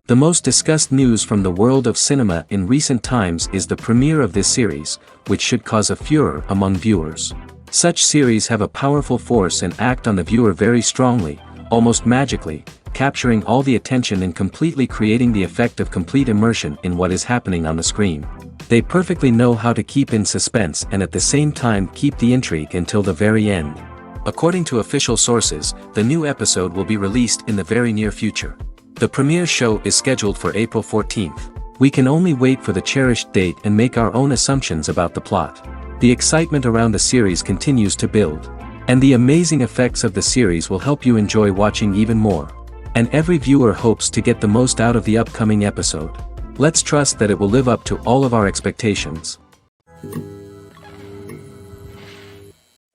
The most discussed news from the world of cinema in recent times is the premiere of this series, which should cause a furor among viewers. Such series have a powerful force and act on the viewer very strongly, almost magically, capturing all the attention and completely creating the effect of complete immersion in what is happening on the screen. They perfectly know how to keep in suspense and at the same time keep the intrigue until the very end. According to official sources, the new episode will be released in the very near future. The premiere show is scheduled for April 14th. We can only wait for the cherished date and make our own assumptions about the plot. The excitement around the series continues to build. And the amazing effects of the series will help you enjoy watching even more. And every viewer hopes to get the most out of the upcoming episode. Let's trust that it will live up to all of our expectations.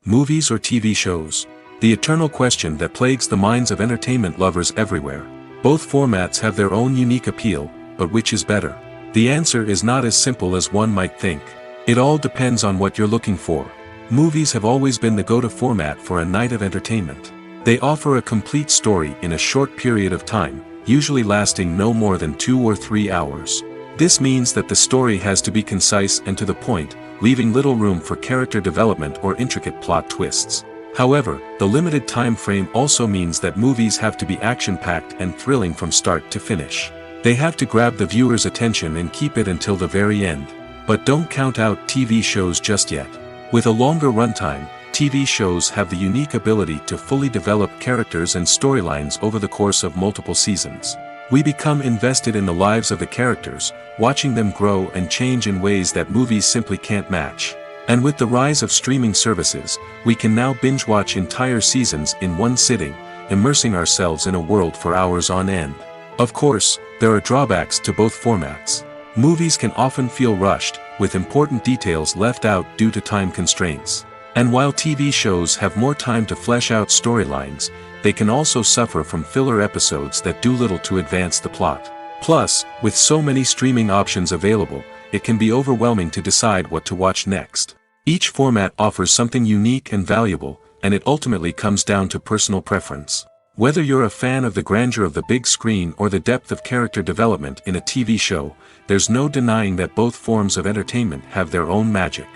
Movies or TV shows? The eternal question that plagues the minds of entertainment lovers everywhere. Both formats have their own unique appeal, but which is better? The answer is not as simple as one might think. It all depends on what you're looking for. Movies have always been the go-to format for a night of entertainment. They offer a complete story in a short period of time, usually lasting no more than 2 or 3 hours. This means that the story has to be concise and to the point, leaving little room for character development or intricate plot twists. However, the limited time frame also means that movies have to be action-packed and thrilling from start to finish. They have to grab the viewer's attention and keep it until the very end. But don't count out TV shows just yet. With a longer runtime, TV shows have the unique ability to fully develop characters and storylines over the course of multiple seasons. We become invested in the lives of the characters, watching them grow and change in ways that movies simply can't match. And with the rise of streaming services, we can now binge-watch entire seasons in one sitting, immersing ourselves in a world for hours on end. Of course, there are drawbacks to both formats. Movies can often feel rushed, with important details left out due to time constraints. And while TV shows have more time to flesh out storylines, they can also suffer from filler episodes that do little to advance the plot. Plus, with so many streaming options available, it can be overwhelming to decide what to watch next. Each format offers something unique and valuable, and it ultimately comes down to personal preference. Whether you're a fan of the grandeur of the big screen or the depth of character development in a TV show, there's no denying that both forms of entertainment have their own magic.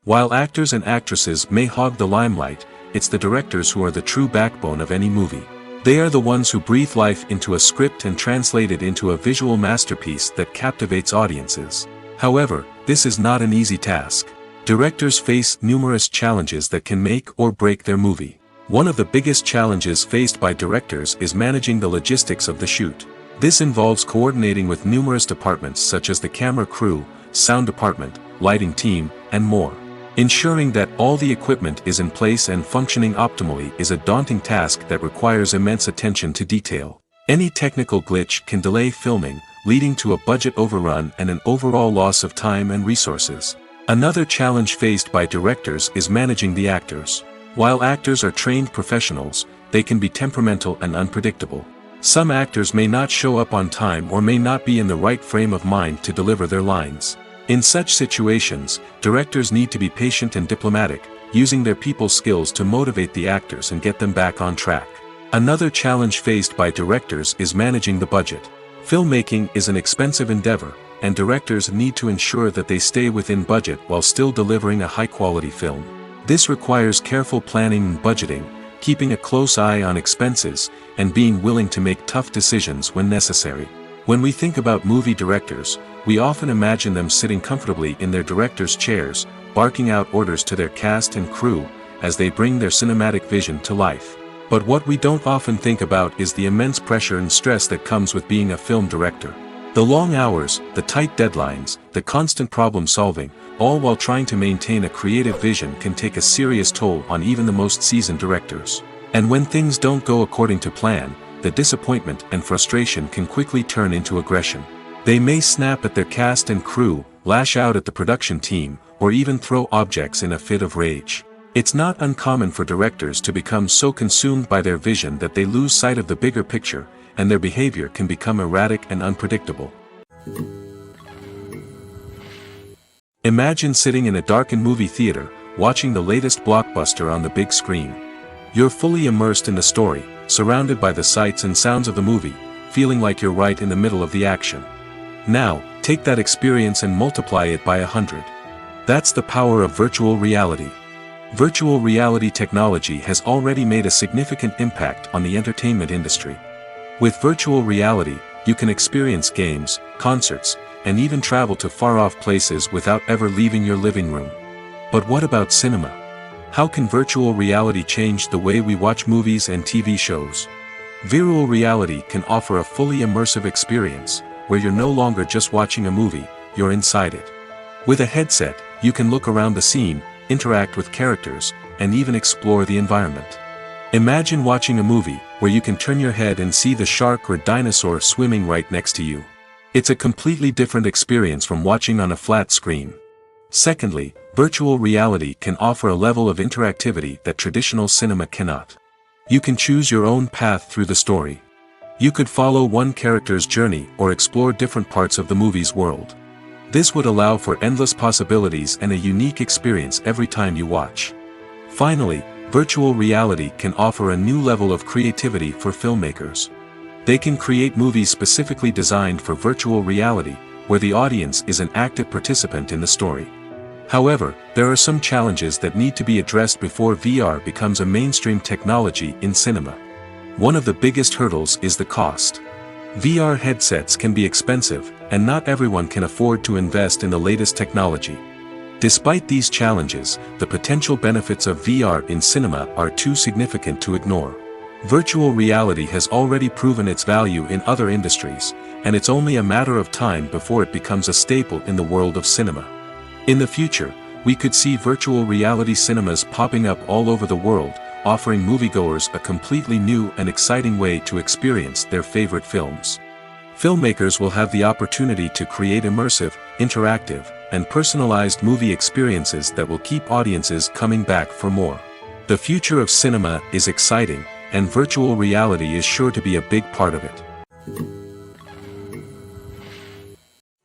While actors and actresses may hog the limelight, it's the directors who are the true backbone of any movie. They are the ones who breathe life into a script and translate it into a visual masterpiece that captivates audiences. However, this is not an easy task. Directors face numerous challenges that can make or break their movie. One of the biggest challenges faced by directors is managing the logistics of the shoot. This involves coordinating with numerous departments such as the camera crew, sound department, lighting team, and more. Ensuring that all the equipment is in place and functioning optimally is a daunting task that requires immense attention to detail. Any technical glitch can delay filming, leading to a budget overrun and an overall loss of time and resources. Another challenge faced by directors is managing the actors. While actors are trained professionals, they can be temperamental and unpredictable. Some actors may not show up on time or may not be in the right frame of mind to deliver their lines. In such situations, directors need to be patient and diplomatic, using their people skills to motivate the actors and get them back on track. Another challenge faced by directors is managing the budget. Filmmaking is an expensive endeavor, and directors need to ensure that they stay within budget while still delivering a high-quality film. This requires careful planning and budgeting, keeping a close eye on expenses, and being willing to make tough decisions when necessary. When we think about movie directors, we often imagine them sitting comfortably in their director's chairs, barking out orders to their cast and crew, as they bring their cinematic vision to life. But what we don't often think about is the immense pressure and stress that comes with being a film director. The long hours, the tight deadlines, the constant problem solving, all while trying to maintain a creative vision can take a serious toll on even the most seasoned directors. And when things don't go according to plan, the disappointment and frustration can quickly turn into aggression. They may snap at their cast and crew, lash out at the production team, or even throw objects in a fit of rage. It's not uncommon for directors to become so consumed by their vision that they lose sight of the bigger picture, and their behavior can become erratic and unpredictable. Imagine sitting in a darkened movie theater, watching the latest blockbuster on the big screen. You're fully immersed in the story, surrounded by the sights and sounds of the movie, feeling like you're right in the middle of the action. Now, take that experience and multiply it by 100. That's the power of virtual reality. Virtual reality technology has already made a significant impact on the entertainment industry. With virtual reality, you can experience games, concerts, and even travel to far-off places without ever leaving your living room. But what about cinema? How can virtual reality change the way we watch movies and TV shows? Virtual reality can offer a fully immersive experience, where you're no longer just watching a movie, you're inside it. With a headset, you can look around the scene, interact with characters, and even explore the environment. Imagine watching a movie, where you can turn your head and see the shark or dinosaur swimming right next to you. It's a completely different experience from watching on a flat screen. Secondly, virtual reality can offer a level of interactivity that traditional cinema cannot. You can choose your own path through the story. You could follow one character's journey or explore different parts of the movie's world. This would allow for endless possibilities and a unique experience every time you watch. Finally, virtual reality can offer a new level of creativity for filmmakers. They can create movies specifically designed for virtual reality, where the audience is an active participant in the story. However, there are some challenges that need to be addressed before VR becomes a mainstream technology in cinema. One of the biggest hurdles is the cost. VR headsets can be expensive, and not everyone can afford to invest in the latest technology. Despite these challenges, the potential benefits of VR in cinema are too significant to ignore. Virtual reality has already proven its value in other industries, and it's only a matter of time before it becomes a staple in the world of cinema. In the future, we could see virtual reality cinemas popping up all over the world, offering moviegoers a completely new and exciting way to experience their favorite films. Filmmakers will have the opportunity to create immersive, interactive, and personalized movie experiences that will keep audiences coming back for more. The future of cinema is exciting, and virtual reality is sure to be a big part of it.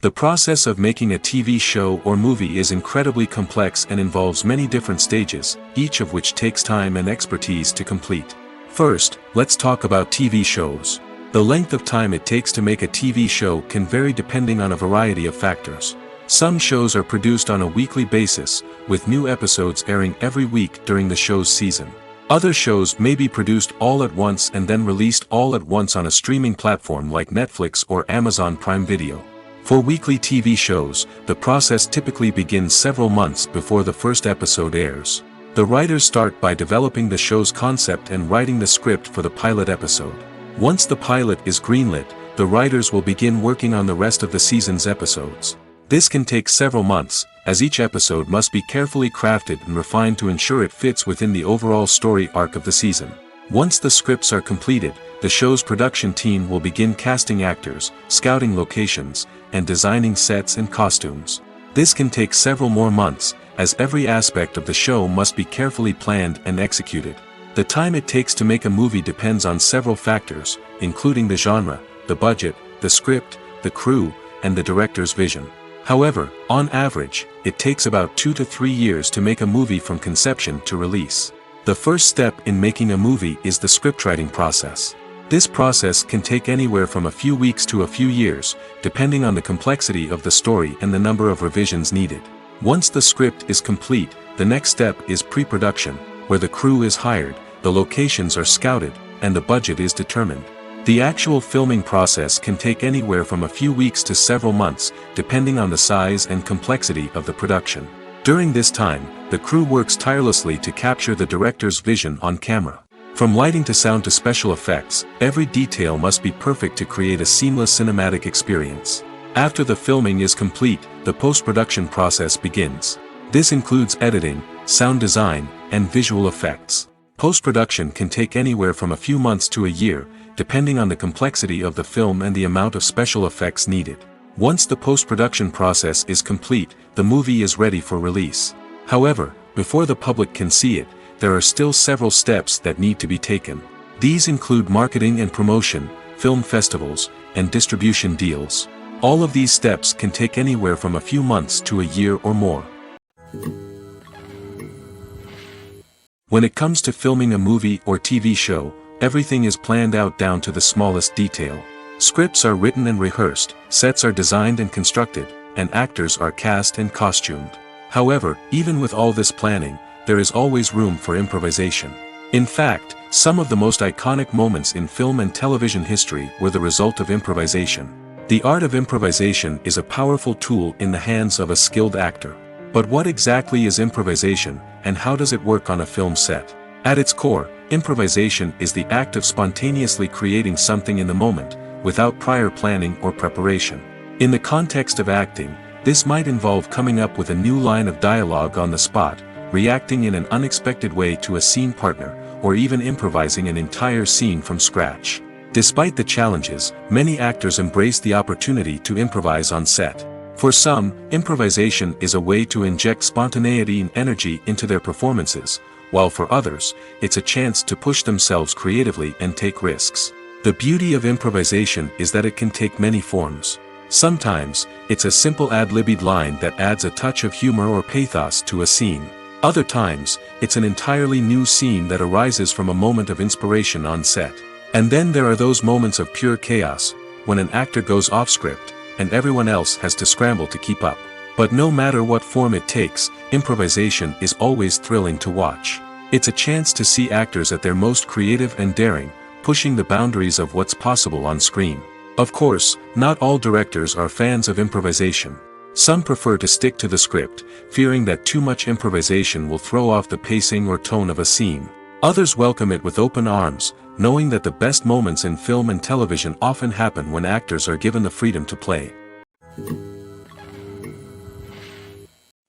The process of making a TV show or movie is incredibly complex and involves many different stages, each of which takes time and expertise to complete. First, let's talk about TV shows. The length of time it takes to make a TV show can vary depending on a variety of factors. Some shows are produced on a weekly basis, with new episodes airing every week during the show's season. Other shows may be produced all at once and then released all at once on a streaming platform like Netflix or Amazon Prime Video. For weekly TV shows, the process typically begins several months before the first episode airs. The writers start by developing the show's concept and writing the script for the pilot episode. Once the pilot is greenlit, the writers will begin working on the rest of the season's episodes. This can take several months, as each episode must be carefully crafted and refined to ensure it fits within the overall story arc of the season. Once the scripts are completed, the show's production team will begin casting actors, scouting locations, and designing sets and costumes. This can take several more months, as every aspect of the show must be carefully planned and executed. The time it takes to make a movie depends on several factors, including the genre, the budget, the script, the crew, and the director's vision. However, on average, it takes about 2 to 3 years to make a movie from conception to release. The first step in making a movie is the scriptwriting process. This process can take anywhere from a few weeks to a few years, depending on the complexity of the story and the number of revisions needed. Once the script is complete, the next step is pre-production, where the crew is hired, the locations are scouted, and the budget is determined. The actual filming process can take anywhere from a few weeks to several months, depending on the size and complexity of the production. During this time, the crew works tirelessly to capture the director's vision on camera. From lighting to sound to special effects, every detail must be perfect to create a seamless cinematic experience. After the filming is complete, the post-production process begins. This includes editing, sound design, and visual effects. Post-production can take anywhere from a few months to a year, depending on the complexity of the film and the amount of special effects needed. Once the post-production process is complete, the movie is ready for release. However, before the public can see it, there are still several steps that need to be taken. These include marketing and promotion, film festivals, and distribution deals. All of these steps can take anywhere from a few months to a year or more. When it comes to filming a movie or TV show, everything is planned out down to the smallest detail. Scripts are written and rehearsed, sets are designed and constructed, and actors are cast and costumed. However, even with all this planning, there is always room for improvisation. In fact, some of the most iconic moments in film and television history were the result of improvisation. The art of improvisation is a powerful tool in the hands of a skilled actor. But what exactly is improvisation, and how does it work on a film set? At its core, improvisation is the act of spontaneously creating something in the moment, without prior planning or preparation. In the context of acting, this might involve coming up with a new line of dialogue on the spot, reacting in an unexpected way to a scene partner, or even improvising an entire scene from scratch. Despite the challenges, many actors embrace the opportunity to improvise on set. For some, improvisation is a way to inject spontaneity and energy into their performances, while for others, it's a chance to push themselves creatively and take risks. The beauty of improvisation is that it can take many forms. Sometimes, it's a simple ad-libbed line that adds a touch of humor or pathos to a scene. Other times, it's an entirely new scene that arises from a moment of inspiration on set. And then there are those moments of pure chaos, when an actor goes off script, and everyone else has to scramble to keep up. But no matter what form it takes, improvisation is always thrilling to watch. It's a chance to see actors at their most creative and daring, pushing the boundaries of what's possible on screen. Of course, not all directors are fans of improvisation. Some prefer to stick to the script, fearing that too much improvisation will throw off the pacing or tone of a scene. Others welcome it with open arms, knowing that the best moments in film and television often happen when actors are given the freedom to play.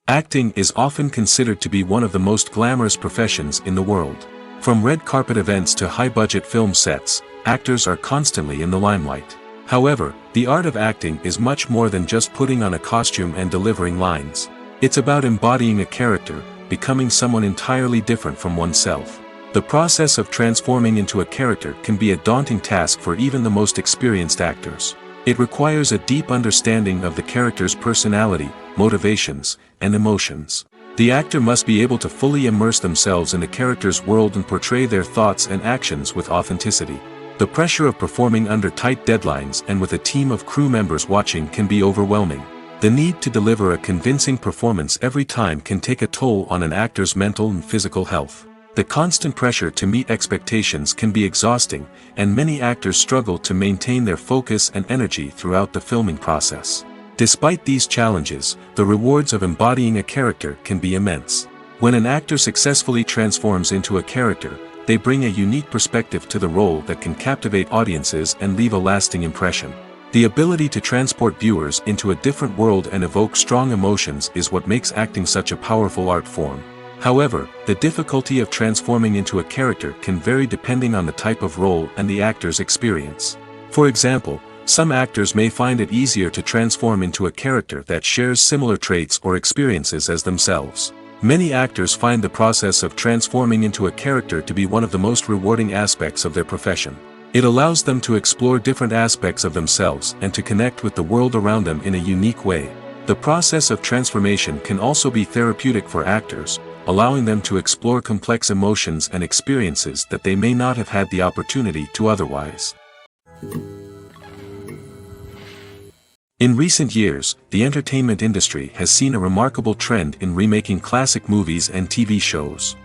Acting is often considered to be one of the most glamorous professions in the world. From red carpet events to high-budget film sets, actors are constantly in the limelight. However, the art of acting is much more than just putting on a costume and delivering lines. It's about embodying a character, becoming someone entirely different from oneself. The process of transforming into a character can be a daunting task for even the most experienced actors. It requires a deep understanding of the character's personality, motivations, and emotions. The actor must be able to fully immerse themselves in the character's world and portray their thoughts and actions with authenticity. The pressure of performing under tight deadlines and with a team of crew members watching can be overwhelming. The need to deliver a convincing performance every time can take a toll on an actor's mental and physical health. The constant pressure to meet expectations can be exhausting, and many actors struggle to maintain their focus and energy throughout the filming process. Despite these challenges, the rewards of embodying a character can be immense. When an actor successfully transforms into a character, they bring a unique perspective to the role that can captivate audiences and leave a lasting impression. The ability to transport viewers into a different world and evoke strong emotions is what makes acting such a powerful art form. However, the difficulty of transforming into a character can vary depending on the type of role and the actor's experience. For example, some actors may find it easier to transform into a character that shares similar traits or experiences as themselves. Many actors find the process of transforming into a character to be one of the most rewarding aspects of their profession. It allows them to explore different aspects of themselves and to connect with the world around them in a unique way. The process of transformation can also be therapeutic for actors, allowing them to explore complex emotions and experiences that they may not have had the opportunity to otherwise. In recent years, the entertainment industry has seen a remarkable trend in remaking classic movies and TV shows.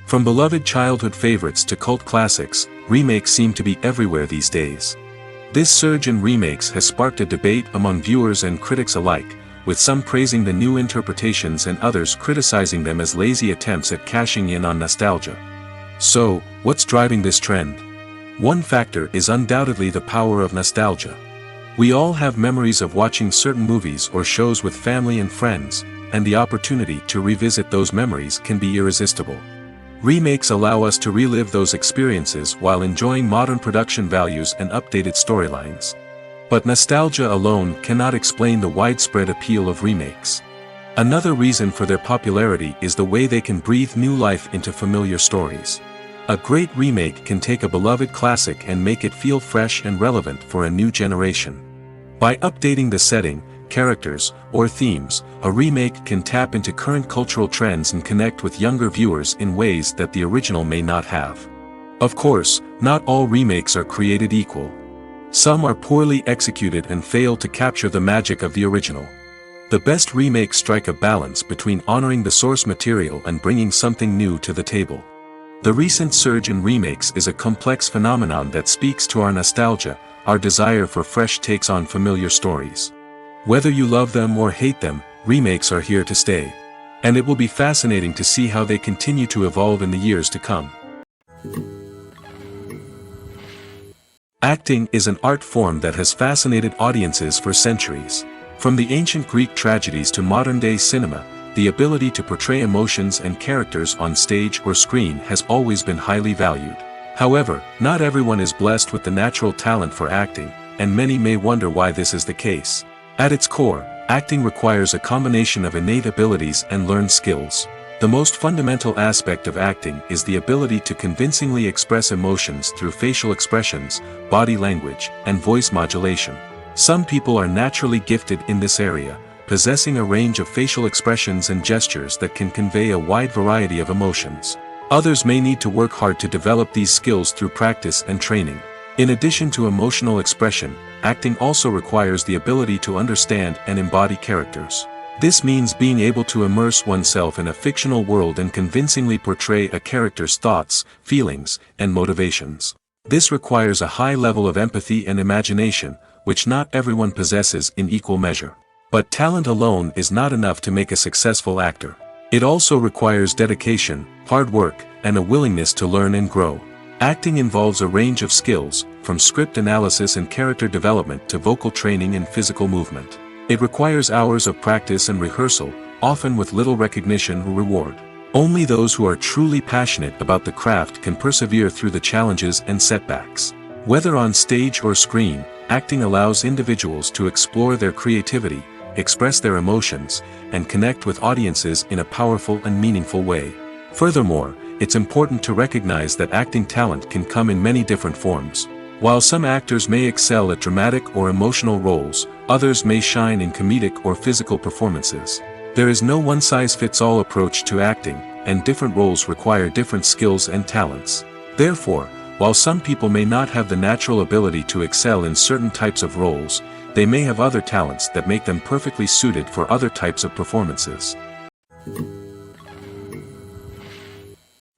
From beloved childhood favorites to cult classics, remakes seem to be everywhere these days. This surge in remakes has sparked a debate among viewers and critics alike, with some praising the new interpretations and others criticizing them as lazy attempts at cashing in on nostalgia. So, what's driving this trend? One factor is undoubtedly the power of nostalgia. We all have memories of watching certain movies or shows with family and friends, and the opportunity to revisit those memories can be irresistible. Remakes allow us to relive those experiences while enjoying modern production values and updated storylines. But nostalgia alone cannot explain the widespread appeal of remakes. Another reason for their popularity is the way they can breathe new life into familiar stories. A great remake can take a beloved classic and make it feel fresh and relevant for a new generation. By updating the setting, characters, or themes, a remake can tap into current cultural trends and connect with younger viewers in ways that the original may not have. Of course, not all remakes are created equal. Some are poorly executed and fail to capture the magic of the original. The best remakes strike a balance between honoring the source material and bringing something new to the table. The recent surge in remakes is a complex phenomenon that speaks to our nostalgia, our desire for fresh takes on familiar stories. Whether you love them or hate them, remakes are here to stay. And it will be fascinating to see how they continue to evolve in the years to come. Acting is an art form that has fascinated audiences for centuries. From the ancient Greek tragedies to modern-day cinema, the ability to portray emotions and characters on stage or screen has always been highly valued. However, not everyone is blessed with the natural talent for acting, and many may wonder why this is the case. At its core, acting requires a combination of innate abilities and learned skills. The most fundamental aspect of acting is the ability to convincingly express emotions through facial expressions, body language, and voice modulation. Some people are naturally gifted in this area, possessing a range of facial expressions and gestures that can convey a wide variety of emotions. Others may need to work hard to develop these skills through practice and training. In addition to emotional expression, acting also requires the ability to understand and embody characters. This means being able to immerse oneself in a fictional world and convincingly portray a character's thoughts, feelings, and motivations. This requires a high level of empathy and imagination, which not everyone possesses in equal measure. But talent alone is not enough to make a successful actor. It also requires dedication, hard work, and a willingness to learn and grow. Acting involves a range of skills, from script analysis and character development to vocal training and physical movement. It requires hours of practice and rehearsal, often with little recognition or reward. Only those who are truly passionate about the craft can persevere through the challenges and setbacks. Whether on stage or screen, acting allows individuals to explore their creativity, express their emotions, and connect with audiences in a powerful and meaningful way. Furthermore, it's important to recognize that acting talent can come in many different forms. While some actors may excel at dramatic or emotional roles, others may shine in comedic or physical performances. There is no one-size-fits-all approach to acting, and different roles require different skills and talents. Therefore, while some people may not have the natural ability to excel in certain types of roles, they may have other talents that make them perfectly suited for other types of performances.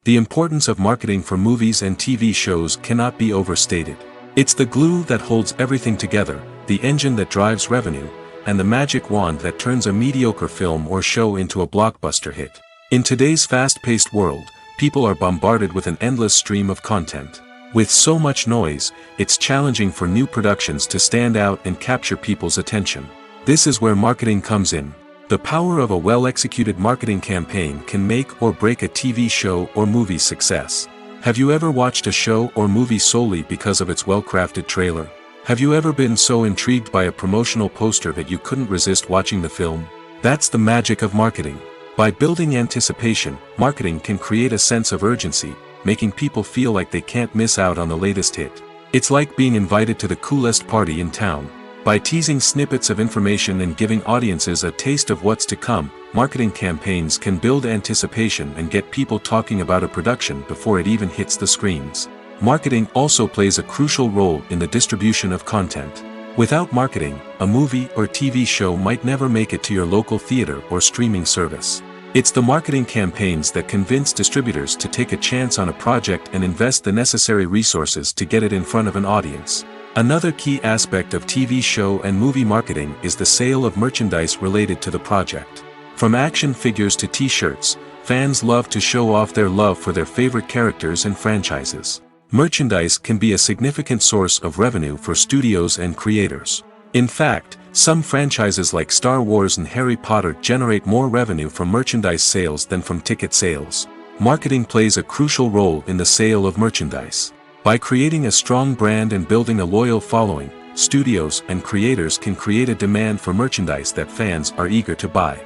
The importance of marketing for movies and TV shows cannot be overstated. It's the glue that holds everything together, the engine that drives revenue, and the magic wand that turns a mediocre film or show into a blockbuster hit. In today's fast-paced world, people are bombarded with an endless stream of content. With so much noise, it's challenging for new productions to stand out and capture people's attention. This is where marketing comes in. The power of a well-executed marketing campaign can make or break a TV show or movie's success. Have you ever watched a show or movie solely because of its well-crafted trailer? Have you ever been so intrigued by a promotional poster that you couldn't resist watching the film? That's the magic of marketing. By building anticipation, marketing can create a sense of urgency, making people feel like they can't miss out on the latest hit. It's like being invited to the coolest party in town. By teasing snippets of information and giving audiences a taste of what's to come, marketing campaigns can build anticipation and get people talking about a production before it even hits the screens. Marketing also plays a crucial role in the distribution of content. Without marketing, a movie or TV show might never make it to your local theater or streaming service. It's the marketing campaigns that convince distributors to take a chance on a project and invest the necessary resources to get it in front of an audience. Another key aspect of TV show and movie marketing is the sale of merchandise related to the project. From action figures to t-shirts, fans love to show off their love for their favorite characters and franchises. Merchandise can be a significant source of revenue for studios and creators. In fact, some franchises like Star Wars and Harry Potter generate more revenue from merchandise sales than from ticket sales. Marketing plays a crucial role in the sale of merchandise. By creating a strong brand and building a loyal following, studios and creators can create a demand for merchandise that fans are eager to buy.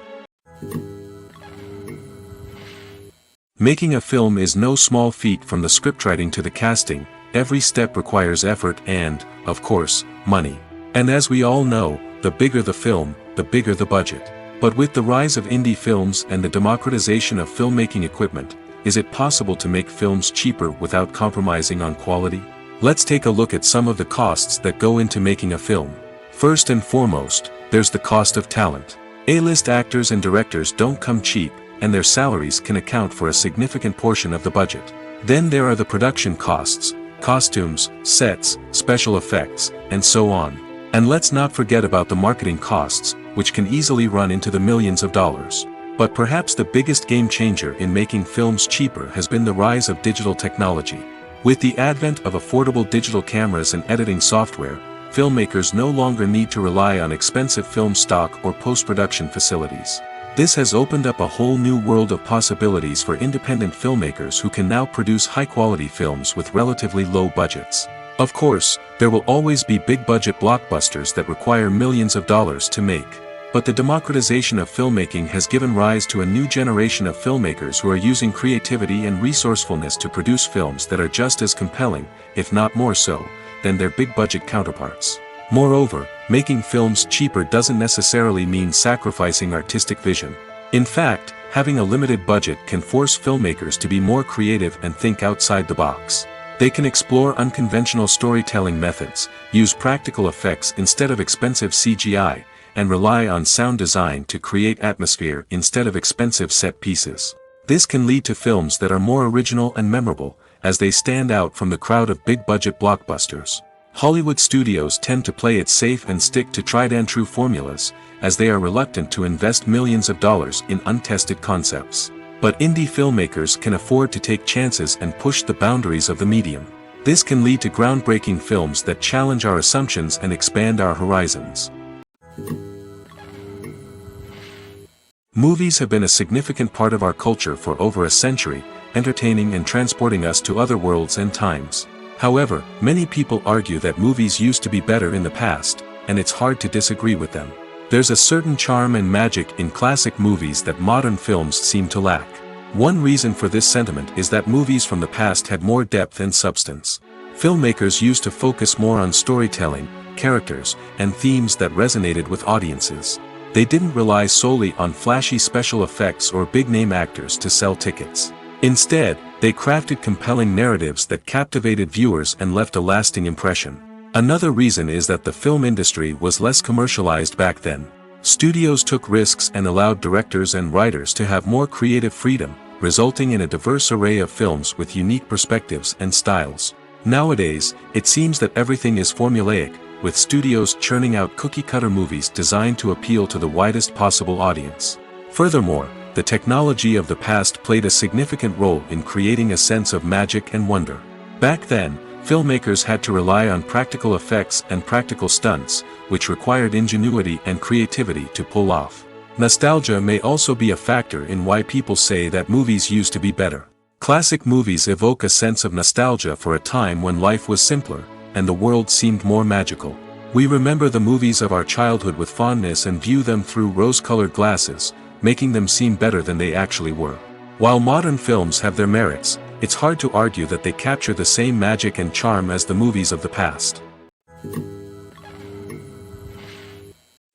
Making a film is no small feat. From the scriptwriting to the casting, every step requires effort and, of course, money. And as we all know, the bigger the film, the bigger the budget. But with the rise of indie films and the democratization of filmmaking equipment, is it possible to make films cheaper without compromising on quality? Let's take a look at some of the costs that go into making a film. First and foremost, there's the cost of talent. A-list actors and directors don't come cheap, and their salaries can account for a significant portion of the budget. Then there are the production costs, costumes, sets, special effects, and so on. And let's not forget about the marketing costs, which can easily run into the millions of dollars. But perhaps the biggest game changer in making films cheaper has been the rise of digital technology. With the advent of affordable digital cameras and editing software, filmmakers no longer need to rely on expensive film stock or post-production facilities. This has opened up a whole new world of possibilities for independent filmmakers who can now produce high-quality films with relatively low budgets. Of course, there will always be big-budget blockbusters that require millions of dollars to make. But the democratization of filmmaking has given rise to a new generation of filmmakers who are using creativity and resourcefulness to produce films that are just as compelling, if not more so, than their big-budget counterparts. Moreover, making films cheaper doesn't necessarily mean sacrificing artistic vision. In fact, having a limited budget can force filmmakers to be more creative and think outside the box. They can explore unconventional storytelling methods, use practical effects instead of expensive CGI, and rely on sound design to create atmosphere instead of expensive set pieces. This can lead to films that are more original and memorable, as they stand out from the crowd of big-budget blockbusters. Hollywood studios tend to play it safe and stick to tried-and-true formulas, as they are reluctant to invest millions of dollars in untested concepts. But indie filmmakers can afford to take chances and push the boundaries of the medium. This can lead to groundbreaking films that challenge our assumptions and expand our horizons. Movies have been a significant part of our culture for over a century, entertaining and transporting us to other worlds and times. However, many people argue that movies used to be better in the past, and it's hard to disagree with them. There's a certain charm and magic in classic movies that modern films seem to lack. One reason for this sentiment is that movies from the past had more depth and substance. Filmmakers used to focus more on storytelling, characters, and themes that resonated with audiences. They didn't rely solely on flashy special effects or big-name actors to sell tickets. Instead, they crafted compelling narratives that captivated viewers and left a lasting impression. Another reason is that the film industry was less commercialized back then. Studios took risks and allowed directors and writers to have more creative freedom, resulting in a diverse array of films with unique perspectives and styles. Nowadays, it seems that everything is formulaic, with studios churning out cookie-cutter movies designed to appeal to the widest possible audience. Furthermore, the technology of the past played a significant role in creating a sense of magic and wonder. Back then, filmmakers had to rely on practical effects and practical stunts, which required ingenuity and creativity to pull off. Nostalgia may also be a factor in why people say that movies used to be better. Classic movies evoke a sense of nostalgia for a time when life was simpler, and the world seemed more magical. We remember the movies of our childhood with fondness and view them through rose-colored glasses, making them seem better than they actually were. While modern films have their merits, it's hard to argue that they capture the same magic and charm as the movies of the past.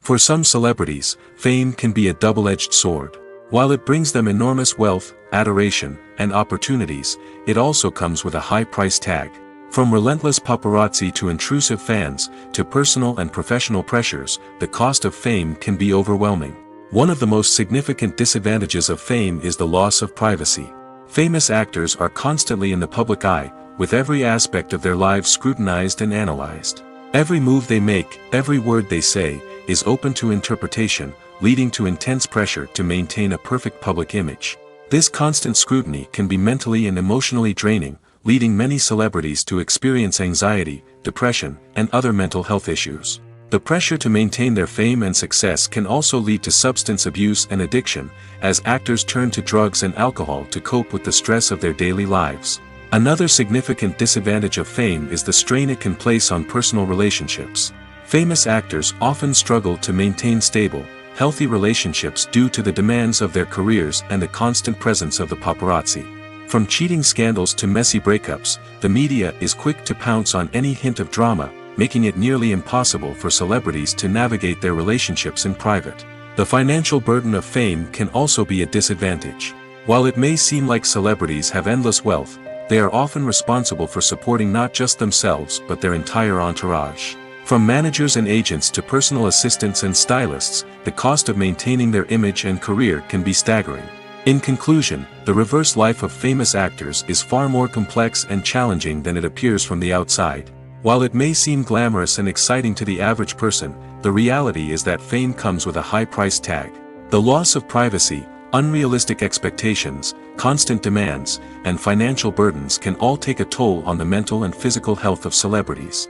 For some celebrities, fame can be a double-edged sword. While it brings them enormous wealth, adoration, and opportunities, it also comes with a high price tag. From relentless paparazzi to intrusive fans, to personal and professional pressures, the cost of fame can be overwhelming. One of the most significant disadvantages of fame is the loss of privacy. Famous actors are constantly in the public eye, with every aspect of their lives scrutinized and analyzed. Every move they make, every word they say, is open to interpretation, leading to intense pressure to maintain a perfect public image. This constant scrutiny can be mentally and emotionally draining, leading many celebrities to experience anxiety, depression, and other mental health issues. The pressure to maintain their fame and success can also lead to substance abuse and addiction, as actors turn to drugs and alcohol to cope with the stress of their daily lives. Another significant disadvantage of fame is the strain it can place on personal relationships. Famous actors often struggle to maintain stable, healthy relationships due to the demands of their careers and the constant presence of the paparazzi. From cheating scandals to messy breakups, the media is quick to pounce on any hint of drama, making it nearly impossible for celebrities to navigate their relationships in private. The financial burden of fame can also be a disadvantage. While it may seem like celebrities have endless wealth, they are often responsible for supporting not just themselves but their entire entourage. From managers and agents to personal assistants and stylists, the cost of maintaining their image and career can be staggering. In conclusion, the reverse life of famous actors is far more complex and challenging than it appears from the outside. While it may seem glamorous and exciting to the average person, the reality is that fame comes with a high price tag. The loss of privacy, unrealistic expectations, constant demands, and financial burdens can all take a toll on the mental and physical health of celebrities.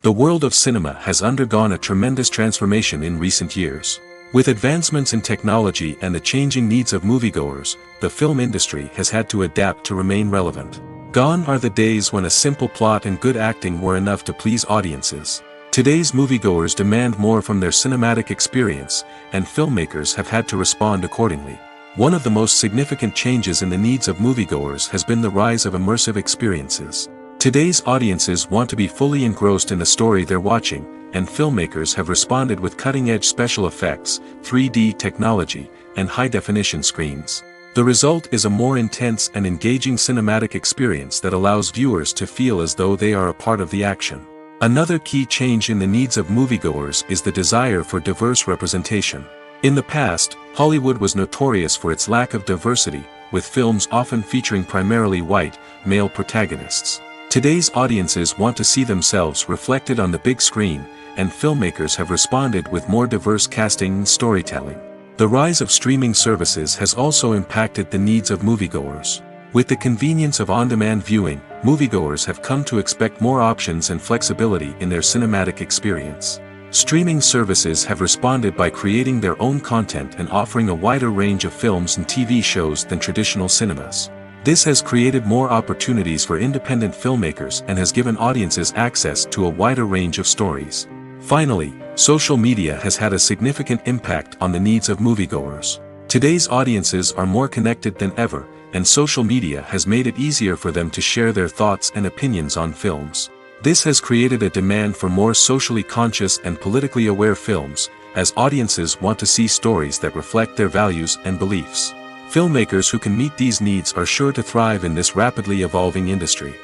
The world of cinema has undergone a tremendous transformation in recent years. With advancements in technology and the changing needs of moviegoers, the film industry has had to adapt to remain relevant. Gone are the days when a simple plot and good acting were enough to please audiences. Today's moviegoers demand more from their cinematic experience, and filmmakers have had to respond accordingly. One of the most significant changes in the needs of moviegoers has been the rise of immersive experiences. Today's audiences want to be fully engrossed in the story they're watching, and filmmakers have responded with cutting-edge special effects, 3D technology, and high-definition screens. The result is a more intense and engaging cinematic experience that allows viewers to feel as though they are a part of the action. Another key change in the needs of moviegoers is the desire for diverse representation. In the past, Hollywood was notorious for its lack of diversity, with films often featuring primarily white, male protagonists. Today's audiences want to see themselves reflected on the big screen, and filmmakers have responded with more diverse casting and storytelling. The rise of streaming services has also impacted the needs of moviegoers. With the convenience of on-demand viewing, moviegoers have come to expect more options and flexibility in their cinematic experience. Streaming services have responded by creating their own content and offering a wider range of films and TV shows than traditional cinemas. This has created more opportunities for independent filmmakers and has given audiences access to a wider range of stories. Finally, social media has had a significant impact on the needs of moviegoers. Today's audiences are more connected than ever, and social media has made it easier for them to share their thoughts and opinions on films. This has created a demand for more socially conscious and politically aware films, as audiences want to see stories that reflect their values and beliefs. Filmmakers who can meet these needs are sure to thrive in this rapidly evolving industry.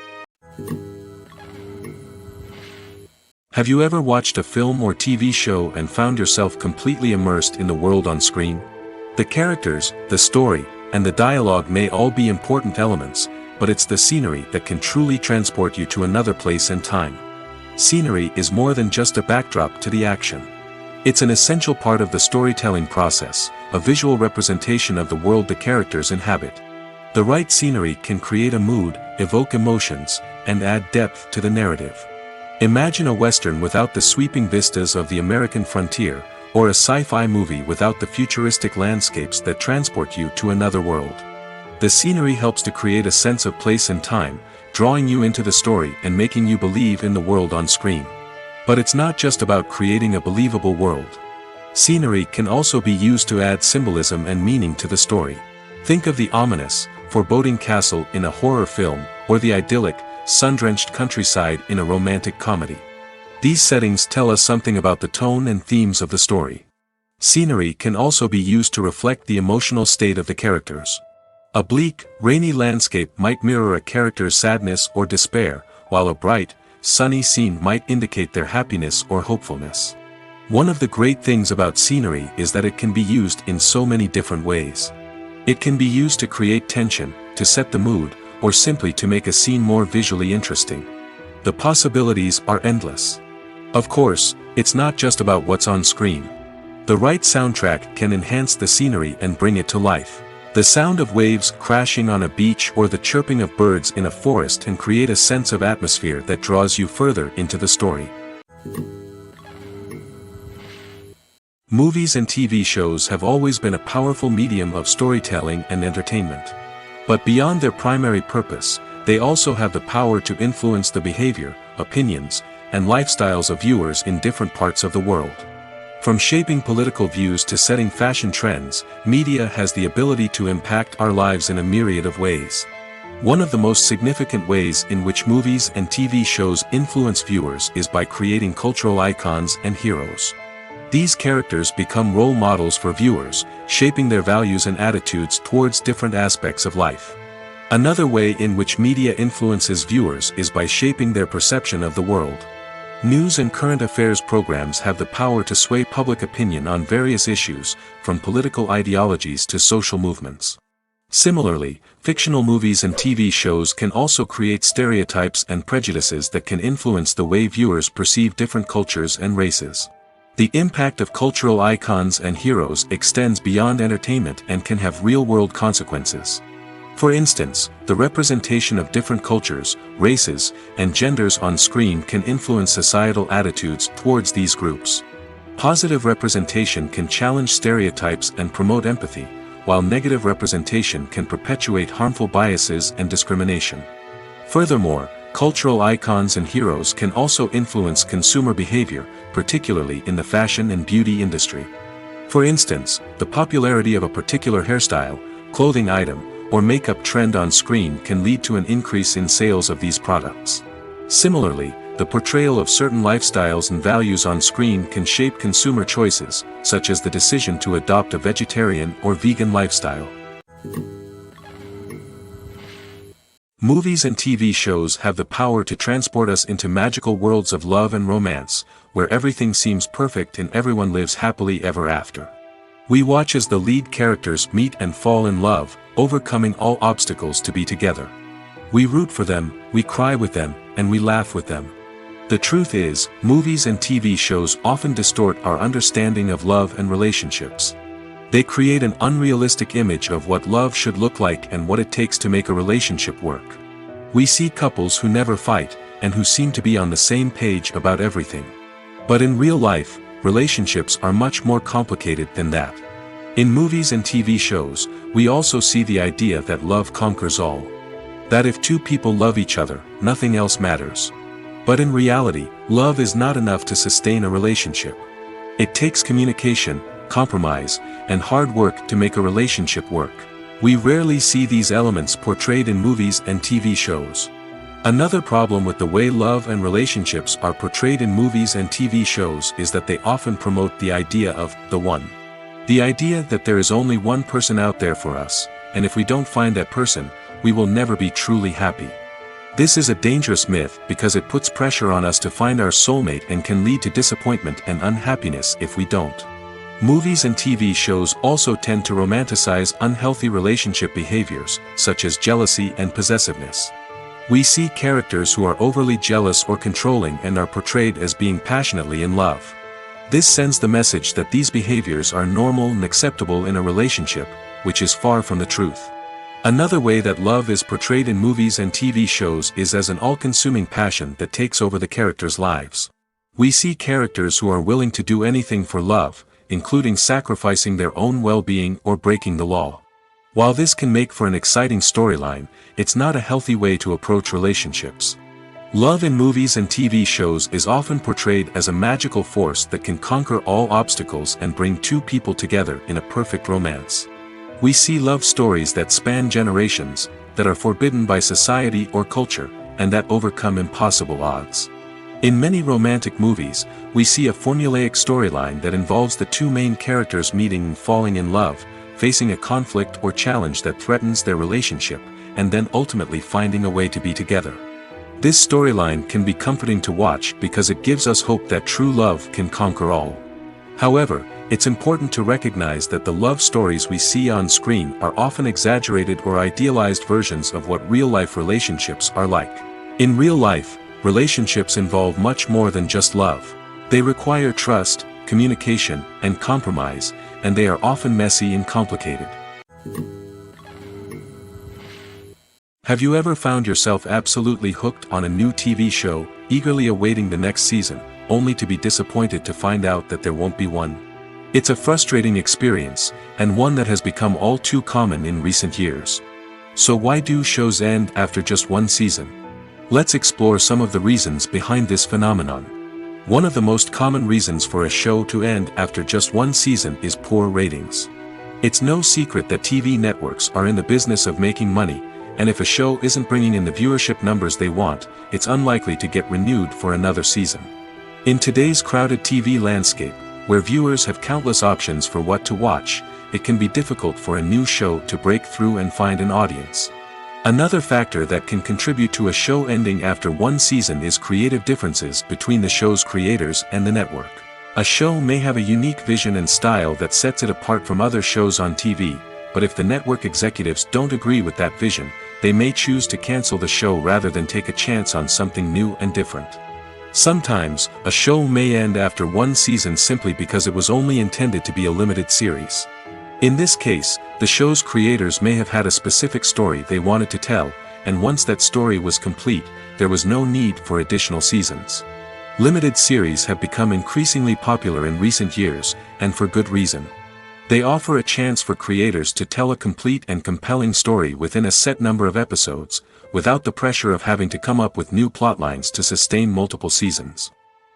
Have you ever watched a film or TV show and found yourself completely immersed in the world on screen? The characters, the story, and the dialogue may all be important elements, but it's the scenery that can truly transport you to another place and time. Scenery is more than just a backdrop to the action. It's an essential part of the storytelling process, a visual representation of the world the characters inhabit. The right scenery can create a mood, evoke emotions, and add depth to the narrative. Imagine a Western without the sweeping vistas of the American frontier, or a sci-fi movie without the futuristic landscapes that transport you to another world. The scenery helps to create a sense of place and time, drawing you into the story and making you believe in the world on screen. But it's not just about creating a believable world. Scenery can also be used to add symbolism and meaning to the story. Think of the ominous, foreboding castle in a horror film, or the idyllic, sun-drenched countryside in a romantic comedy. These settings tell us something about the tone and themes of the story. Scenery can also be used to reflect the emotional state of the characters. A bleak, rainy landscape might mirror a character's sadness or despair, while a bright, sunny scene might indicate their happiness or hopefulness. One of the great things about scenery is that it can be used in so many different ways. It can be used to create tension, to set the mood, or simply to make a scene more visually interesting. The possibilities are endless. Of course, it's not just about what's on screen. The right soundtrack can enhance the scenery and bring it to life. The sound of waves crashing on a beach or the chirping of birds in a forest can create a sense of atmosphere that draws you further into the story. Movies and TV shows have always been a powerful medium of storytelling and entertainment. But beyond their primary purpose, they also have the power to influence the behavior, opinions, and lifestyles of viewers in different parts of the world. From shaping political views to setting fashion trends, media has the ability to impact our lives in a myriad of ways. One of the most significant ways in which movies and TV shows influence viewers is by creating cultural icons and heroes. These characters become role models for viewers, shaping their values and attitudes towards different aspects of life. Another way in which media influences viewers is by shaping their perception of the world. News and current affairs programs have the power to sway public opinion on various issues, from political ideologies to social movements. Similarly, fictional movies and TV shows can also create stereotypes and prejudices that can influence the way viewers perceive different cultures and races. The impact of cultural icons and heroes extends beyond entertainment and can have real-world consequences. For instance, the representation of different cultures, races, and genders on screen can influence societal attitudes towards these groups. Positive representation can challenge stereotypes and promote empathy, while negative representation can perpetuate harmful biases and discrimination. Furthermore, cultural icons and heroes can also influence consumer behavior, particularly in the fashion and beauty industry. For instance, the popularity of a particular hairstyle, clothing item, or makeup trend on screen can lead to an increase in sales of these products. Similarly, the portrayal of certain lifestyles and values on screen can shape consumer choices, such as the decision to adopt a vegetarian or vegan lifestyle. Movies and TV shows have the power to transport us into magical worlds of love and romance, where everything seems perfect and everyone lives happily ever after. We watch as the lead characters meet and fall in love, overcoming all obstacles to be together. We root for them, we cry with them, and we laugh with them. The truth is, movies and TV shows often distort our understanding of love and relationships. They create an unrealistic image of what love should look like and what it takes to make a relationship work. We see couples who never fight, and who seem to be on the same page about everything. But in real life, relationships are much more complicated than that. In movies and TV shows, we also see the idea that love conquers all. That if two people love each other, nothing else matters. But in reality, love is not enough to sustain a relationship. It takes communication, compromise, and hard work to make a relationship work. We rarely see these elements portrayed in movies and TV shows. Another problem with the way love and relationships are portrayed in movies and TV shows is that they often promote the idea of the one. The idea that there is only one person out there for us, and if we don't find that person, we will never be truly happy. This is a dangerous myth because it puts pressure on us to find our soulmate and can lead to disappointment and unhappiness if we don't. Movies and TV shows also tend to romanticize unhealthy relationship behaviors, such as jealousy and possessiveness. We see characters who are overly jealous or controlling and are portrayed as being passionately in love. This sends the message that these behaviors are normal and acceptable in a relationship, which is far from the truth. Another way that love is portrayed in movies and TV shows is as an all-consuming passion that takes over the characters' lives. We see characters who are willing to do anything for love, including sacrificing their own well-being or breaking the law. While this can make for an exciting storyline, it's not a healthy way to approach relationships. Love in movies and TV shows is often portrayed as a magical force that can conquer all obstacles and bring two people together in a perfect romance. We see love stories that span generations, that are forbidden by society or culture, and that overcome impossible odds. In many romantic movies, we see a formulaic storyline that involves the two main characters meeting and falling in love, facing a conflict or challenge that threatens their relationship, and then ultimately finding a way to be together. This storyline can be comforting to watch because it gives us hope that true love can conquer all. However, it's important to recognize that the love stories we see on screen are often exaggerated or idealized versions of what real-life relationships are like. In real life, relationships involve much more than just love. They require trust, communication, and compromise, and they are often messy and complicated. Have you ever found yourself absolutely hooked on a new TV show, eagerly awaiting the next season, only to be disappointed to find out that there won't be one? It's a frustrating experience, and one that has become all too common in recent years. So why do shows end after just one season? Let's explore some of the reasons behind this phenomenon. One of the most common reasons for a show to end after just one season is poor ratings. It's no secret that TV networks are in the business of making money, and if a show isn't bringing in the viewership numbers they want, it's unlikely to get renewed for another season. In today's crowded TV landscape, Where viewers have countless options for what to watch, it can be difficult for a new show to break through and find an audience. Another factor that can contribute to a show ending after one season is creative differences between the show's creators and the network. A show may have a unique vision and style that sets it apart from other shows on TV, but if the network executives don't agree with that vision, they may choose to cancel the show rather than take a chance on something new and different. Sometimes, a show may end after one season simply because it was only intended to be a limited series. In this case, the show's creators may have had a specific story they wanted to tell, and once that story was complete, there was no need for additional seasons. Limited series have become increasingly popular in recent years, and for good reason. They offer a chance for creators to tell a complete and compelling story within a set number of episodes, without the pressure of having to come up with new plotlines to sustain multiple seasons.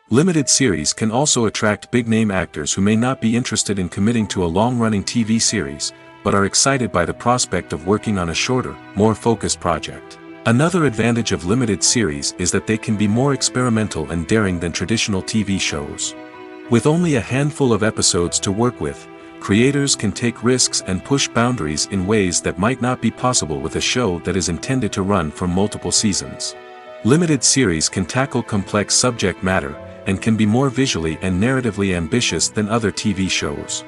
Limited series can also attract big-name actors who may not be interested in committing to a long-running TV series, but are excited by the prospect of working on a shorter, more focused project. Another advantage of limited series is that they can be more experimental and daring than traditional TV shows. With only a handful of episodes to work with, creators can take risks and push boundaries in ways that might not be possible with a show that is intended to run for multiple seasons. Limited series can tackle complex subject matter, and can be more visually and narratively ambitious than other TV shows.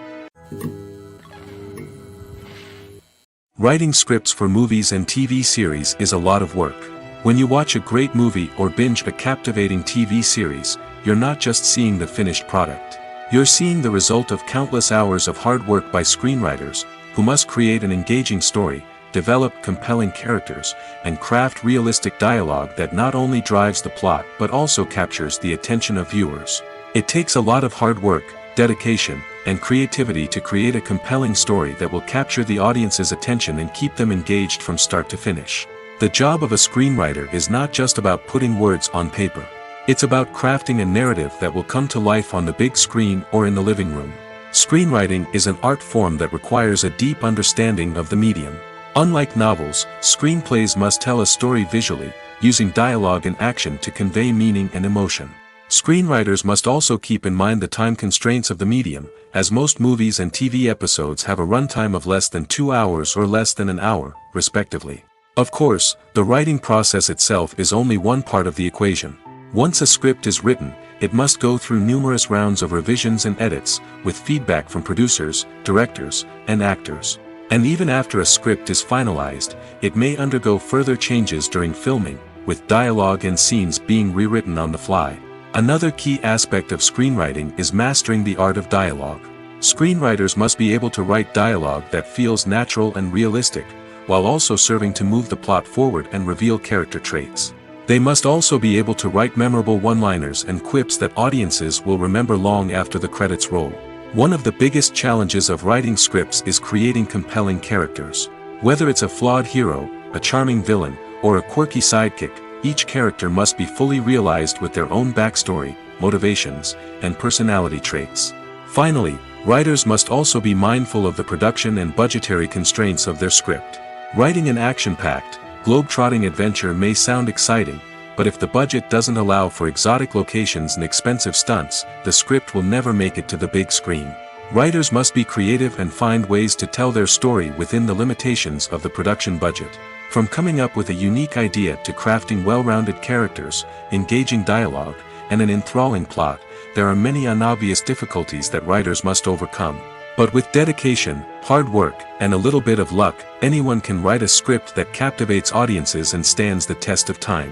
Writing scripts for movies and TV series is a lot of work. When you watch a great movie or binge a captivating TV series, you're not just seeing the finished product. You're seeing the result of countless hours of hard work by screenwriters, who must create an engaging story, develop compelling characters, and craft realistic dialogue that not only drives the plot but also captures the attention of viewers. It takes a lot of hard work, dedication, and creativity to create a compelling story that will capture the audience's attention and keep them engaged from start to finish. The job of a screenwriter is not just about putting words on paper. It's about crafting a narrative that will come to life on the big screen or in the living room. Screenwriting is an art form that requires a deep understanding of the medium. Unlike novels, screenplays must tell a story visually, using dialogue and action to convey meaning and emotion. Screenwriters must also keep in mind the time constraints of the medium, as most movies and TV episodes have a runtime of less than 2 hours or less than an hour, respectively. Of course, the writing process itself is only one part of the equation. Once a script is written, it must go through numerous rounds of revisions and edits, with feedback from producers, directors, and actors. And even after a script is finalized, it may undergo further changes during filming, with dialogue and scenes being rewritten on the fly. Another key aspect of screenwriting is mastering the art of dialogue. Screenwriters must be able to write dialogue that feels natural and realistic, while also serving to move the plot forward and reveal character traits. They must also be able to write memorable one-liners and quips that audiences will remember long after the credits roll. One of the biggest challenges of writing scripts is creating compelling characters. Whether it's a flawed hero, a charming villain, or a quirky sidekick, each character must be fully realized with their own backstory, motivations, and personality traits. Finally, writers must also be mindful of the production and budgetary constraints of their script. Writing an action-packed, globe-trotting adventure may sound exciting, but if the budget doesn't allow for exotic locations and expensive stunts, the script will never make it to the big screen. Writers must be creative and find ways to tell their story within the limitations of the production budget. From coming up with a unique idea to crafting well-rounded characters, engaging dialogue, and an enthralling plot, there are many unobvious difficulties that writers must overcome. But with dedication, hard work, and a little bit of luck, anyone can write a script that captivates audiences and stands the test of time.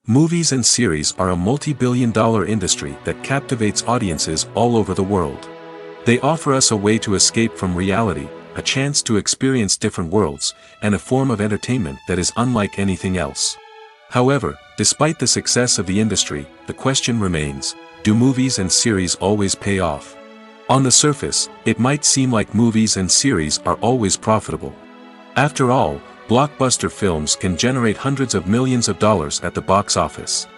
Movies and series are a multi-billion-dollar industry that captivates audiences all over the world. They offer us a way to escape from reality, a chance to experience different worlds, and a form of entertainment that is unlike anything else. However, despite the success of the industry, the question remains, do movies and series always pay off? On the surface, it might seem like movies and series are always profitable. After all, blockbuster films can generate hundreds of millions of dollars at the box office.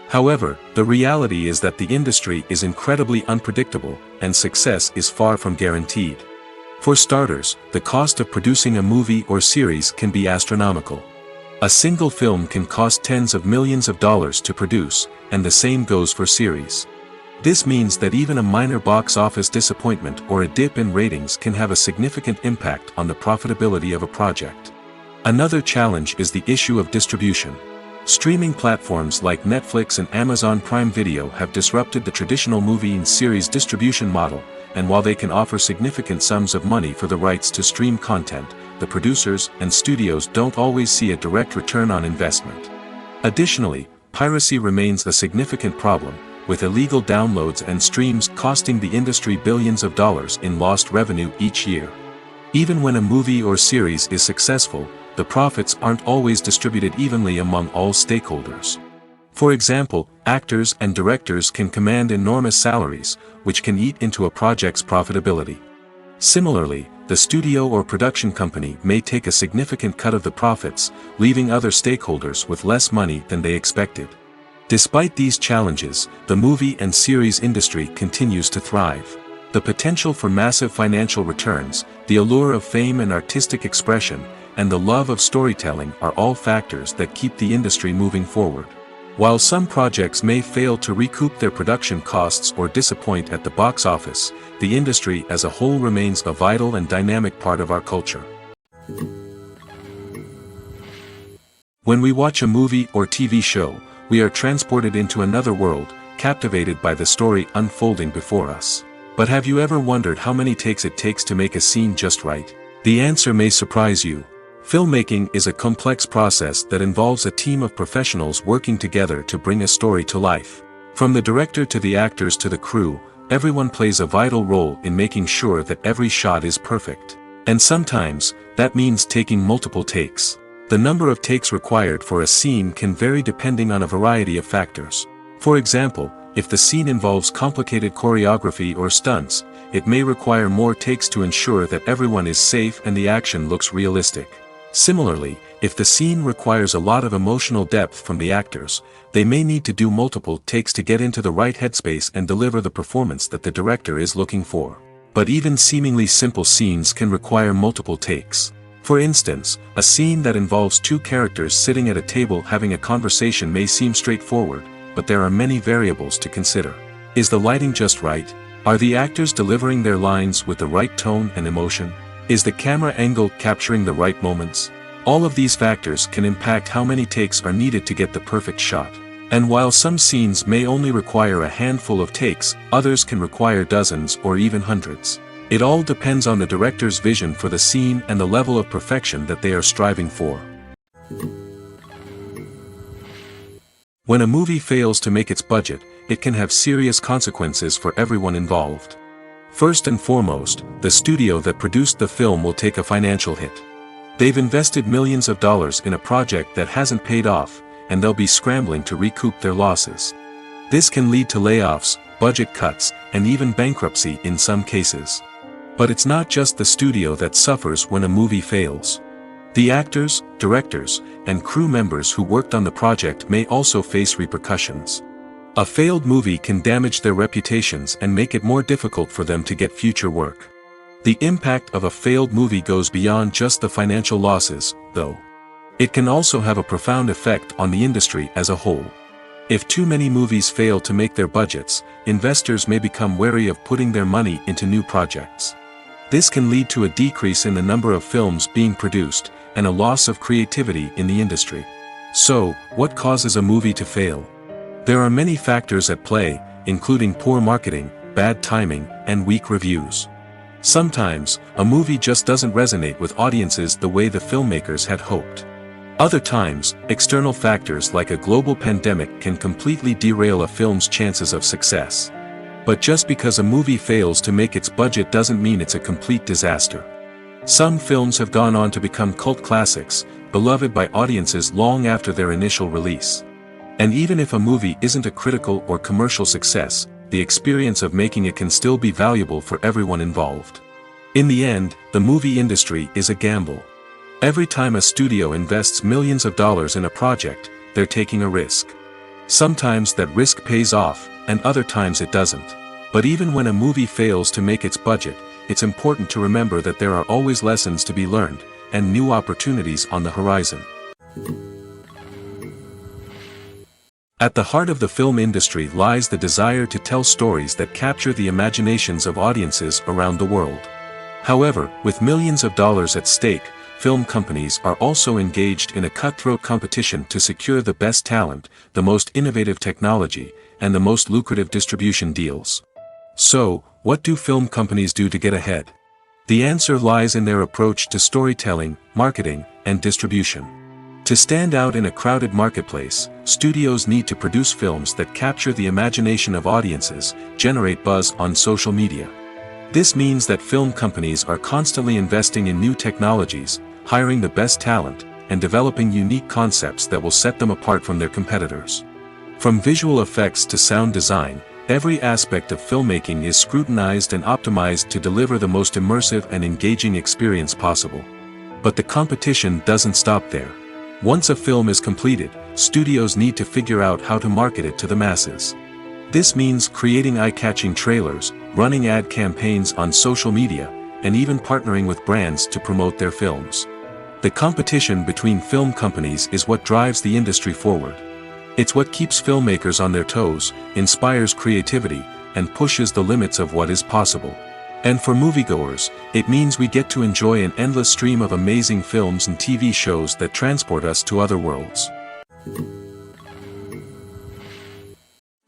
However, the reality is that the industry is incredibly unpredictable, and success is far from guaranteed. For starters, the cost of producing a movie or series can be astronomical. A single film can cost tens of millions of dollars to produce, and the same goes for series. This means that even a minor box office disappointment or a dip in ratings can have a significant impact on the profitability of a project. Another challenge is the issue of distribution. Streaming platforms like Netflix and Amazon Prime Video have disrupted the traditional movie and series distribution model, and while they can offer significant sums of money for the rights to stream content, the producers and studios don't always see a direct return on investment. Additionally, piracy remains a significant problem, with illegal downloads and streams costing the industry billions of dollars in lost revenue each year. Even when a movie or series is successful, the profits aren't always distributed evenly among all stakeholders. For example, actors and directors can command enormous salaries, which can eat into a project's profitability. Similarly, the studio or production company may take a significant cut of the profits, leaving other stakeholders with less money than they expected. Despite these challenges, the movie and series industry continues to thrive. The potential for massive financial returns, the allure of fame and artistic expression, and the love of storytelling are all factors that keep the industry moving forward. While some projects may fail to recoup their production costs or disappoint at the box office, the industry as a whole remains a vital and dynamic part of our culture. When we watch a movie or TV show, we are transported into another world, captivated by the story unfolding before us. But have you ever wondered how many takes it takes to make a scene just right? The answer may surprise you. Filmmaking is a complex process that involves a team of professionals working together to bring a story to life. From the director to the actors to the crew, everyone plays a vital role in making sure that every shot is perfect. And sometimes, that means taking multiple takes. The number of takes required for a scene can vary depending on a variety of factors. For example, if the scene involves complicated choreography or stunts, it may require more takes to ensure that everyone is safe and the action looks realistic. Similarly, if the scene requires a lot of emotional depth from the actors, they may need to do multiple takes to get into the right headspace and deliver the performance that the director is looking for. But even seemingly simple scenes can require multiple takes. For instance, a scene that involves two characters sitting at a table having a conversation may seem straightforward, but there are many variables to consider. Is the lighting just right? Are the actors delivering their lines with the right tone and emotion? Is the camera angle capturing the right moments? All of these factors can impact how many takes are needed to get the perfect shot. And while some scenes may only require a handful of takes, others can require dozens or even hundreds. It all depends on the director's vision for the scene and the level of perfection that they are striving for. When a movie fails to make its budget, it can have serious consequences for everyone involved. First and foremost, the studio that produced the film will take a financial hit. They've invested millions of dollars in a project that hasn't paid off, and they'll be scrambling to recoup their losses. This can lead to layoffs, budget cuts, and even bankruptcy in some cases. But it's not just the studio that suffers when a movie fails. The actors, directors, and crew members who worked on the project may also face repercussions. A failed movie can damage their reputations and make it more difficult for them to get future work. The impact of a failed movie goes beyond just the financial losses, though. It can also have a profound effect on the industry as a whole. If too many movies fail to make their budgets, investors may become wary of putting their money into new projects. This can lead to a decrease in the number of films being produced, and a loss of creativity in the industry. So, what causes a movie to fail? There are many factors at play, including poor marketing, bad timing, and weak reviews. Sometimes, a movie just doesn't resonate with audiences the way the filmmakers had hoped. Other times, external factors like a global pandemic can completely derail a film's chances of success. But just because a movie fails to make its budget doesn't mean it's a complete disaster. Some films have gone on to become cult classics, beloved by audiences long after their initial release. And even if a movie isn't a critical or commercial success, the experience of making it can still be valuable for everyone involved. In the end, the movie industry is a gamble. Every time a studio invests millions of dollars in a project, they're taking a risk. Sometimes that risk pays off, and other times it doesn't. But even when a movie fails to make its budget, it's important to remember that there are always lessons to be learned, and new opportunities on the horizon. At the heart of the film industry lies the desire to tell stories that capture the imaginations of audiences around the world. However, with millions of dollars at stake, film companies are also engaged in a cutthroat competition to secure the best talent, the most innovative technology, and the most lucrative distribution deals. So, what do film companies do to get ahead? The answer lies in their approach to storytelling, marketing, and distribution. To stand out in a crowded marketplace, studios need to produce films that capture the imagination of audiences, generate buzz on social media. This means that film companies are constantly investing in new technologies, hiring the best talent, and developing unique concepts that will set them apart from their competitors. From visual effects to sound design, every aspect of filmmaking is scrutinized and optimized to deliver the most immersive and engaging experience possible. But the competition doesn't stop there. Once a film is completed, studios need to figure out how to market it to the masses. This means creating eye-catching trailers, running ad campaigns on social media, and even partnering with brands to promote their films. The competition between film companies is what drives the industry forward. It's what keeps filmmakers on their toes, inspires creativity, and pushes the limits of what is possible. And for moviegoers, it means we get to enjoy an endless stream of amazing films and TV shows that transport us to other worlds.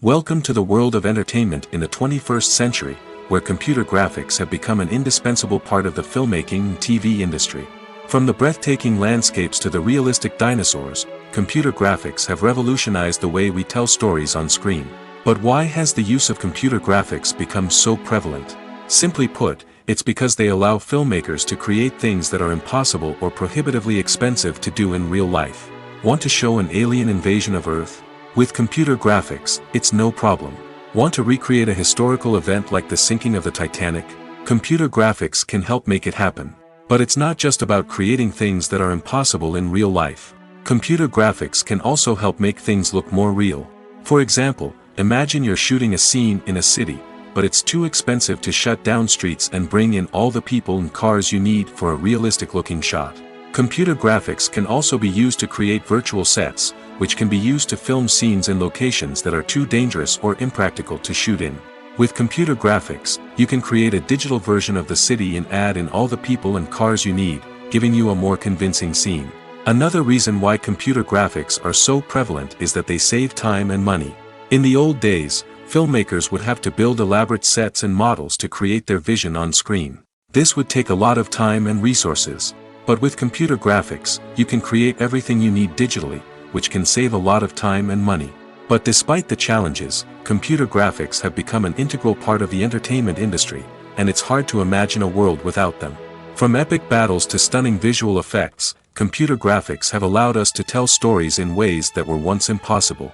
Welcome to the world of entertainment in the 21st century, where computer graphics have become an indispensable part of the filmmaking and TV industry. From the breathtaking landscapes to the realistic dinosaurs, computer graphics have revolutionized the way we tell stories on screen. But why has the use of computer graphics become so prevalent? Simply put, it's because they allow filmmakers to create things that are impossible or prohibitively expensive to do in real life. Want to show an alien invasion of Earth? With computer graphics, it's no problem. Want to recreate a historical event like the sinking of the Titanic? Computer graphics can help make it happen. But it's not just about creating things that are impossible in real life. Computer graphics can also help make things look more real. For example, imagine you're shooting a scene in a city, but it's too expensive to shut down streets and bring in all the people and cars you need for a realistic-looking shot. Computer graphics can also be used to create virtual sets, which can be used to film scenes in locations that are too dangerous or impractical to shoot in. With computer graphics, you can create a digital version of the city and add in all the people and cars you need, giving you a more convincing scene. Another reason why computer graphics are so prevalent is that they save time and money. In the old days, filmmakers would have to build elaborate sets and models to create their vision on screen. This would take a lot of time and resources. But with computer graphics, you can create everything you need digitally, which can save a lot of time and money. But despite the challenges, computer graphics have become an integral part of the entertainment industry, and it's hard to imagine a world without them. From epic battles to stunning visual effects, computer graphics have allowed us to tell stories in ways that were once impossible.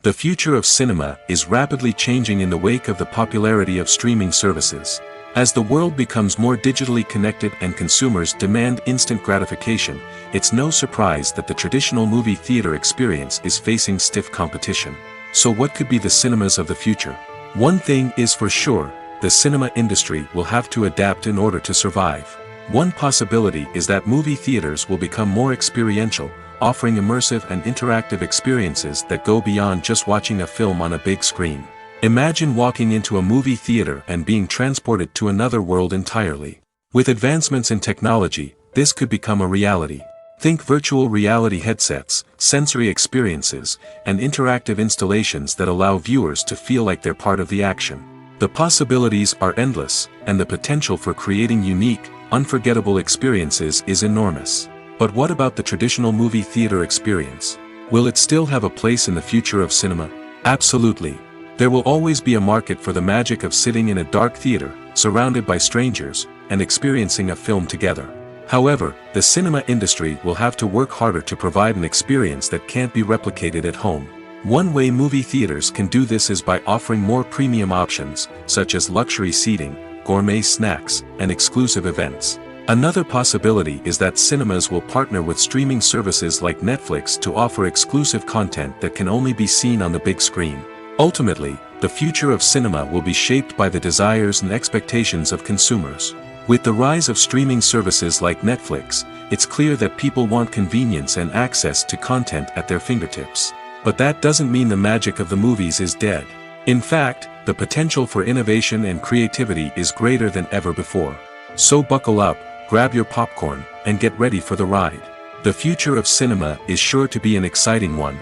The future of cinema is rapidly changing in the wake of the popularity of streaming services. As the world becomes more digitally connected and consumers demand instant gratification, it's no surprise that the traditional movie theater experience is facing stiff competition. So what could be the cinemas of the future? One thing is for sure, the cinema industry will have to adapt in order to survive. One possibility is that movie theaters will become more experiential, offering immersive and interactive experiences that go beyond just watching a film on a big screen. Imagine walking into a movie theater and being transported to another world entirely. With advancements in technology, this could become a reality. Think virtual reality headsets, sensory experiences, and interactive installations that allow viewers to feel like they're part of the action. The possibilities are endless, and the potential for creating unique, unforgettable experiences is enormous. But what about the traditional movie theater experience? Will it still have a place in the future of cinema? Absolutely. There will always be a market for the magic of sitting in a dark theater, surrounded by strangers, and experiencing a film together. However, the cinema industry will have to work harder to provide an experience that can't be replicated at home. One way movie theaters can do this is by offering more premium options, such as luxury seating, gourmet snacks, and exclusive events. Another possibility is that cinemas will partner with streaming services like Netflix to offer exclusive content that can only be seen on the big screen. Ultimately, the future of cinema will be shaped by the desires and expectations of consumers. With the rise of streaming services like Netflix, it's clear that people want convenience and access to content at their fingertips. But that doesn't mean the magic of the movies is dead. In fact, the potential for innovation and creativity is greater than ever before. So buckle up, grab your popcorn, and get ready for the ride. The future of cinema is sure to be an exciting one.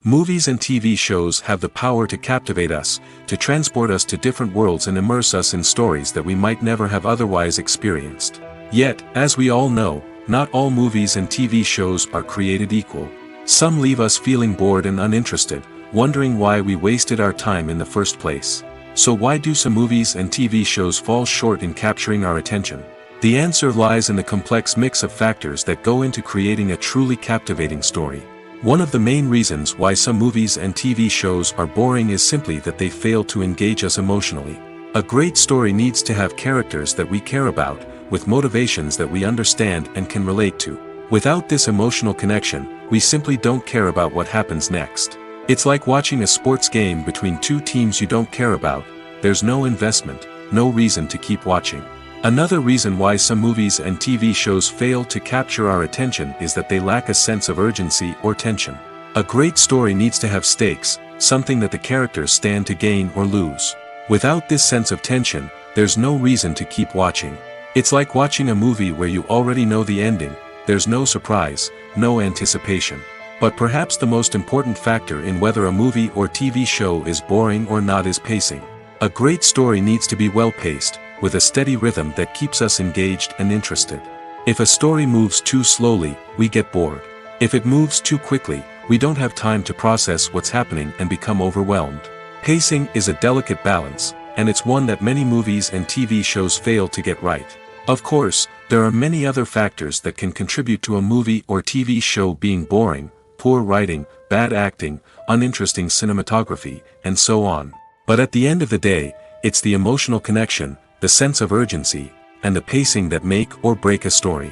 Movies and TV shows have the power to captivate us, to transport us to different worlds and immerse us in stories that we might never have otherwise experienced. Yet, as we all know, not all movies and TV shows are created equal. Some leave us feeling bored and uninterested, wondering why we wasted our time in the first place. So why do some movies and TV shows fall short in capturing our attention? The answer lies in the complex mix of factors that go into creating a truly captivating story. One of the main reasons why some movies and TV shows are boring is simply that they fail to engage us emotionally. A great story needs to have characters that we care about, with motivations that we understand and can relate to. Without this emotional connection, we simply don't care about what happens next. It's like watching a sports game between two teams you don't care about. There's no investment, no reason to keep watching. Another reason why some movies and TV shows fail to capture our attention is that they lack a sense of urgency or tension. A great story needs to have stakes, something that the characters stand to gain or lose. Without this sense of tension, there's no reason to keep watching. It's like watching a movie where you already know the ending. There's no surprise, no anticipation. But perhaps the most important factor in whether a movie or TV show is boring or not is pacing. A great story needs to be well-paced, with a steady rhythm that keeps us engaged and interested. If a story moves too slowly, we get bored. If it moves too quickly, we don't have time to process what's happening and become overwhelmed. Pacing is a delicate balance, and it's one that many movies and TV shows fail to get right. Of course, there are many other factors that can contribute to a movie or TV show being boring: poor writing, bad acting, uninteresting cinematography, and so on. But at the end of the day, it's the emotional connection, the sense of urgency, and the pacing that make or break a story.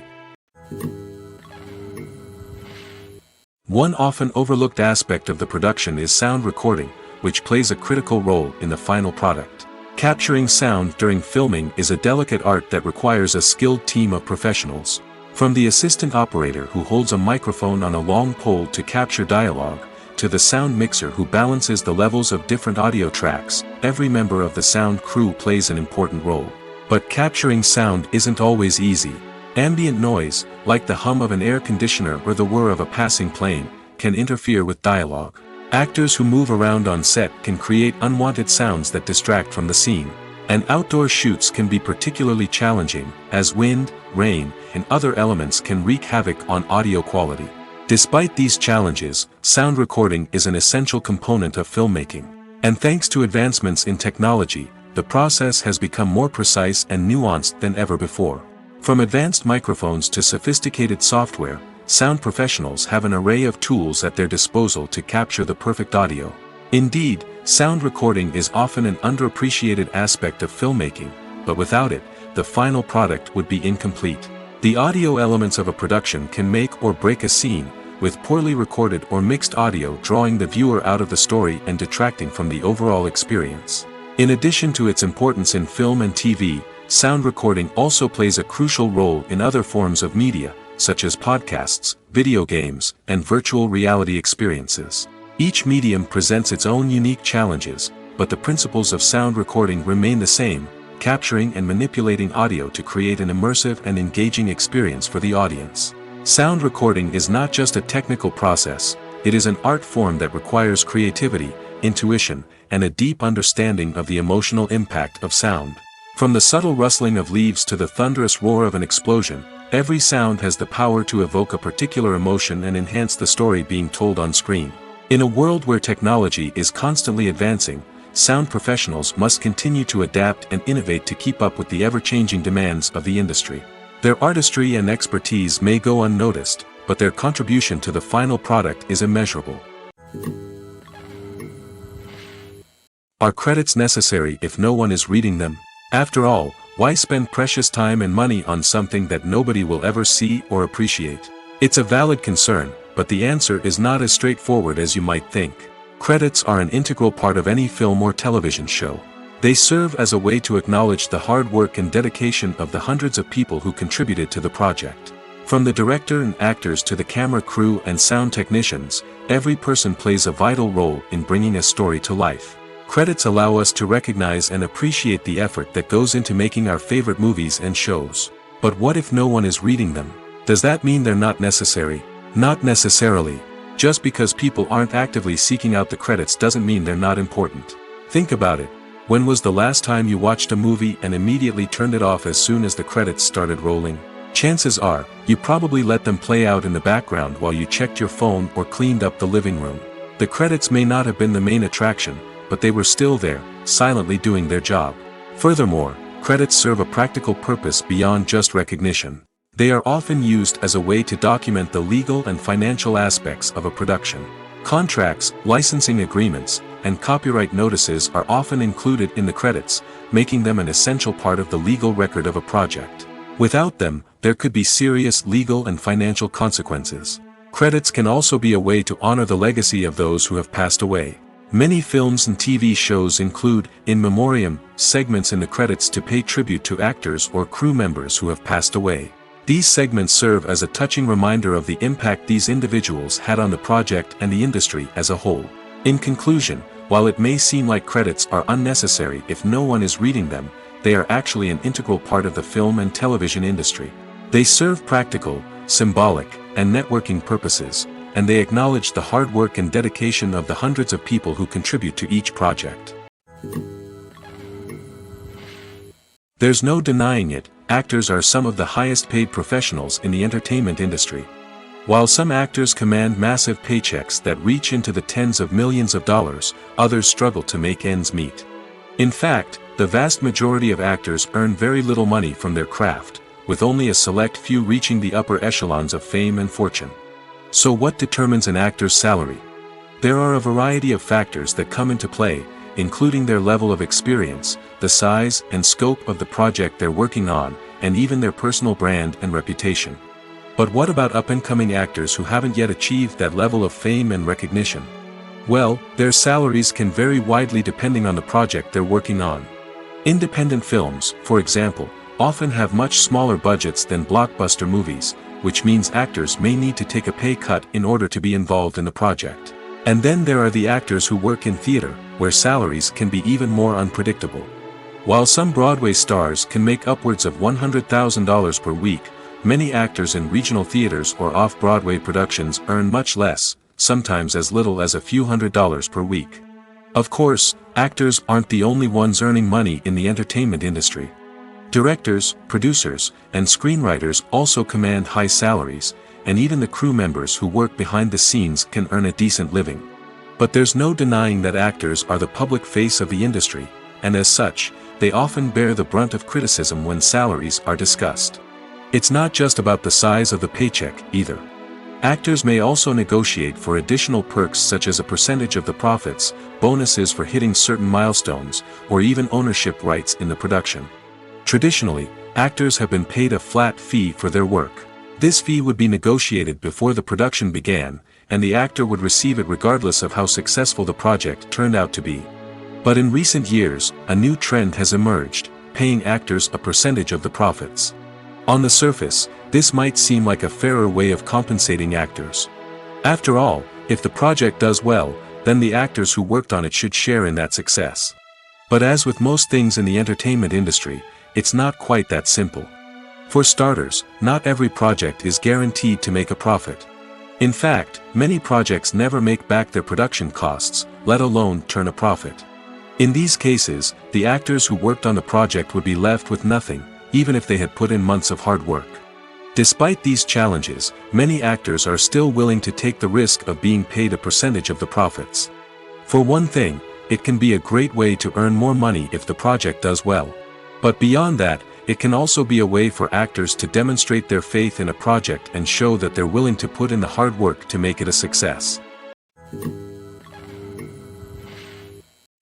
One often overlooked aspect of the production is sound recording, which plays a critical role in the final product. Capturing sound during filming is a delicate art that requires a skilled team of professionals. From the assistant operator who holds a microphone on a long pole to capture dialogue, to the sound mixer who balances the levels of different audio tracks, every member of the sound crew plays an important role. But capturing sound isn't always easy. Ambient noise, like the hum of an air conditioner or the whir of a passing plane, can interfere with dialogue. Actors who move around on set can create unwanted sounds that distract from the scene. And outdoor shoots can be particularly challenging, as wind, rain, and other elements can wreak havoc on audio quality. Despite these challenges, sound recording is an essential component of filmmaking. And thanks to advancements in technology, the process has become more precise and nuanced than ever before. From advanced microphones to sophisticated software, sound professionals have an array of tools at their disposal to capture the perfect audio. Indeed, sound recording is often an underappreciated aspect of filmmaking, but without it, the final product would be incomplete. The audio elements of a production can make or break a scene, with poorly recorded or mixed audio drawing the viewer out of the story and detracting from the overall experience. In addition to its importance in film and TV, sound recording also plays a crucial role in other forms of media, such as podcasts, video games, and virtual reality experiences. Each medium presents its own unique challenges, but the principles of sound recording remain the same: capturing and manipulating audio to create an immersive and engaging experience for the audience. Sound recording is not just a technical process, it is an art form that requires creativity, intuition, and a deep understanding of the emotional impact of sound. From the subtle rustling of leaves to the thunderous roar of an explosion, every sound has the power to evoke a particular emotion and enhance the story being told on screen. In a world where technology is constantly advancing, sound professionals must continue to adapt and innovate to keep up with the ever-changing demands of the industry. Their artistry and expertise may go unnoticed, but their contribution to the final product is immeasurable. Are credits necessary if no one is reading them? After all, why spend precious time and money on something that nobody will ever see or appreciate? It's a valid concern, but the answer is not as straightforward as you might think. Credits are an integral part of any film or television show. They serve as a way to acknowledge the hard work and dedication of the hundreds of people who contributed to the project. From the director and actors to the camera crew and sound technicians, every person plays a vital role in bringing a story to life. Credits allow us to recognize and appreciate the effort that goes into making our favorite movies and shows. But what if no one is reading them? Does that mean they're not necessary? Not necessarily. Just because people aren't actively seeking out the credits doesn't mean they're not important. Think about it. When was the last time you watched a movie and immediately turned it off as soon as the credits started rolling? Chances are, you probably let them play out in the background while you checked your phone or cleaned up the living room. The credits may not have been the main attraction, but they were still there, silently doing their job. Furthermore, credits serve a practical purpose beyond just recognition. They are often used as a way to document the legal and financial aspects of a production. Contracts, licensing agreements, and copyright notices are often included in the credits, making them an essential part of the legal record of a project. Without them, there could be serious legal and financial consequences. Credits can also be a way to honor the legacy of those who have passed away. Many films and TV shows include, in memoriam, segments in the credits to pay tribute to actors or crew members who have passed away. These segments serve as a touching reminder of the impact these individuals had on the project and the industry as a whole. In conclusion, while it may seem like credits are unnecessary if no one is reading them, they are actually an integral part of the film and television industry. They serve practical, symbolic, and networking purposes, and they acknowledge the hard work and dedication of the hundreds of people who contribute to each project. There's no denying it, actors are some of the highest paid professionals in the entertainment industry. While some actors command massive paychecks that reach into the tens of millions of dollars, others struggle to make ends meet. In fact, the vast majority of actors earn very little money from their craft, with only a select few reaching the upper echelons of fame and fortune. So what determines an actor's salary? There are a variety of factors that come into play, including their level of experience, the size and scope of the project they're working on, and even their personal brand and reputation. But what about up-and-coming actors who haven't yet achieved that level of fame and recognition? Well, their salaries can vary widely depending on the project they're working on. Independent films, for example, often have much smaller budgets than blockbuster movies, which means actors may need to take a pay cut in order to be involved in the project. And then there are the actors who work in theater, where salaries can be even more unpredictable. While some Broadway stars can make upwards of $100,000 per week, many actors in regional theaters or off-Broadway productions earn much less, sometimes as little as a few $100s per week. Of course, actors aren't the only ones earning money in the entertainment industry. Directors, producers, and screenwriters also command high salaries, and even the crew members who work behind the scenes can earn a decent living. But there's no denying that actors are the public face of the industry, and as such, they often bear the brunt of criticism when salaries are discussed. It's not just about the size of the paycheck, either. Actors may also negotiate for additional perks such as a percentage of the profits, bonuses for hitting certain milestones, or even ownership rights in the production. Traditionally, actors have been paid a flat fee for their work. This fee would be negotiated before the production began, and the actor would receive it regardless of how successful the project turned out to be. But in recent years, a new trend has emerged, paying actors a percentage of the profits. On the surface, this might seem like a fairer way of compensating actors. After all, if the project does well, then the actors who worked on it should share in that success. But as with most things in the entertainment industry, it's not quite that simple. For starters, not every project is guaranteed to make a profit. In fact, many projects never make back their production costs, let alone turn a profit. In these cases, the actors who worked on the project would be left with nothing, even if they had put in months of hard work. Despite these challenges, many actors are still willing to take the risk of being paid a percentage of the profits. For one thing, it can be a great way to earn more money if the project does well. But beyond that, it can also be a way for actors to demonstrate their faith in a project and show that they're willing to put in the hard work to make it a success.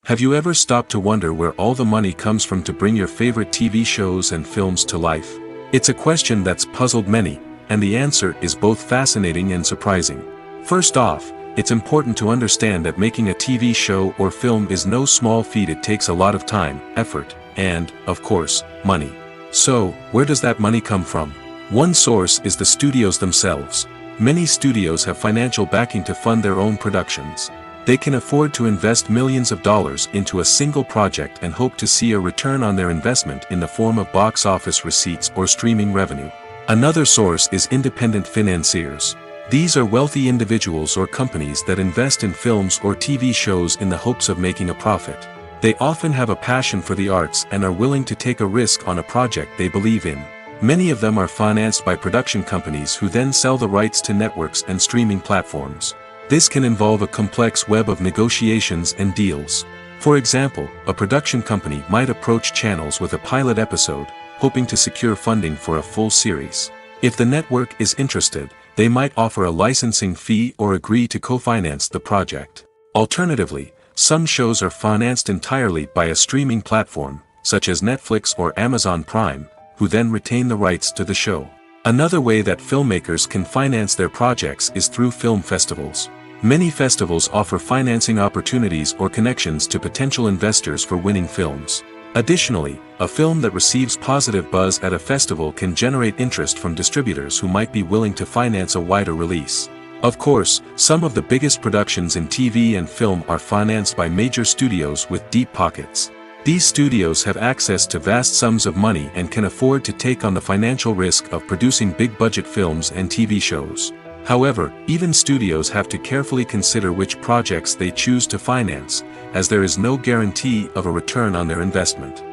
Have you ever stopped to wonder where all the money comes from to bring your favorite TV shows and films to life? It's a question that's puzzled many, and the answer is both fascinating and surprising. First off, It's important to understand that making a TV show or film is no small feat. It takes a lot of time, effort, and, of course, money. So, where does that money come from? One source is the studios themselves. Many studios have financial backing to fund their own productions. They can afford to invest millions of dollars into a single project and hope to see a return on their investment in the form of box office receipts or streaming revenue. Another source is independent financiers. These are wealthy individuals or companies that invest in films or TV shows in the hopes of making a profit. They often have a passion for the arts and are willing to take a risk on a project they believe in. Many of them are financed by production companies who then sell the rights to networks and streaming platforms. This can involve a complex web of negotiations and deals. For example, a production company might approach channels with a pilot episode, hoping to secure funding for a full series. If the network is interested, they might offer a licensing fee or agree to co-finance the project. Alternatively, some shows are financed entirely by a streaming platform, such as Netflix or Amazon Prime, who then retain the rights to the show. Another way that filmmakers can finance their projects is through film festivals. Many festivals offer financing opportunities or connections to potential investors for winning films. Additionally, a film that receives positive buzz at a festival can generate interest from distributors who might be willing to finance a wider release. Of course, some of the biggest productions in TV and film are financed by major studios with deep pockets. These studios have access to vast sums of money and can afford to take on the financial risk of producing big-budget films and TV shows. However, even studios have to carefully consider which projects they choose to finance, as there is no guarantee of a return on their investment.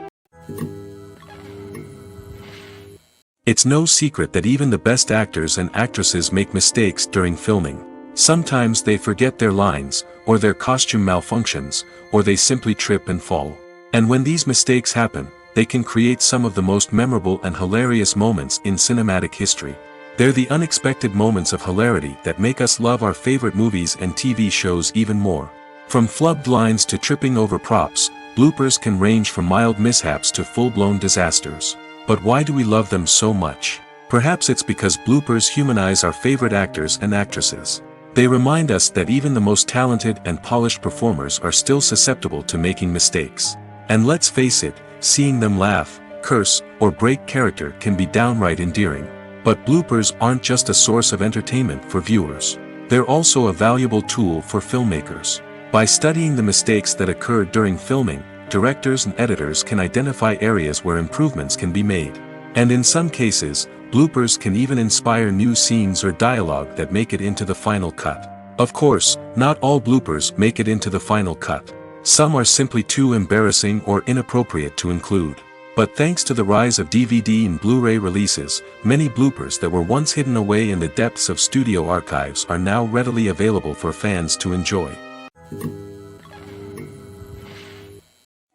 It's no secret that even the best actors and actresses make mistakes during filming. Sometimes they forget their lines, or their costume malfunctions, or they simply trip and fall. And when these mistakes happen, they can create some of the most memorable and hilarious moments in cinematic history. They're the unexpected moments of hilarity that make us love our favorite movies and TV shows even more. From flubbed lines to tripping over props, bloopers can range from mild mishaps to full-blown disasters. But why do we love them so much? Perhaps it's because bloopers humanize our favorite actors and actresses. They remind us that even the most talented and polished performers are still susceptible to making mistakes. And let's face it, seeing them laugh, curse, or break character can be downright endearing. But bloopers aren't just a source of entertainment for viewers. They're also a valuable tool for filmmakers. By studying the mistakes that occur during filming, directors and editors can identify areas where improvements can be made. And in some cases, bloopers can even inspire new scenes or dialogue that make it into the final cut. Of course, not all bloopers make it into the final cut. Some are simply too embarrassing or inappropriate to include. But thanks to the rise of DVD and Blu-ray releases, many bloopers that were once hidden away in the depths of studio archives are now readily available for fans to enjoy.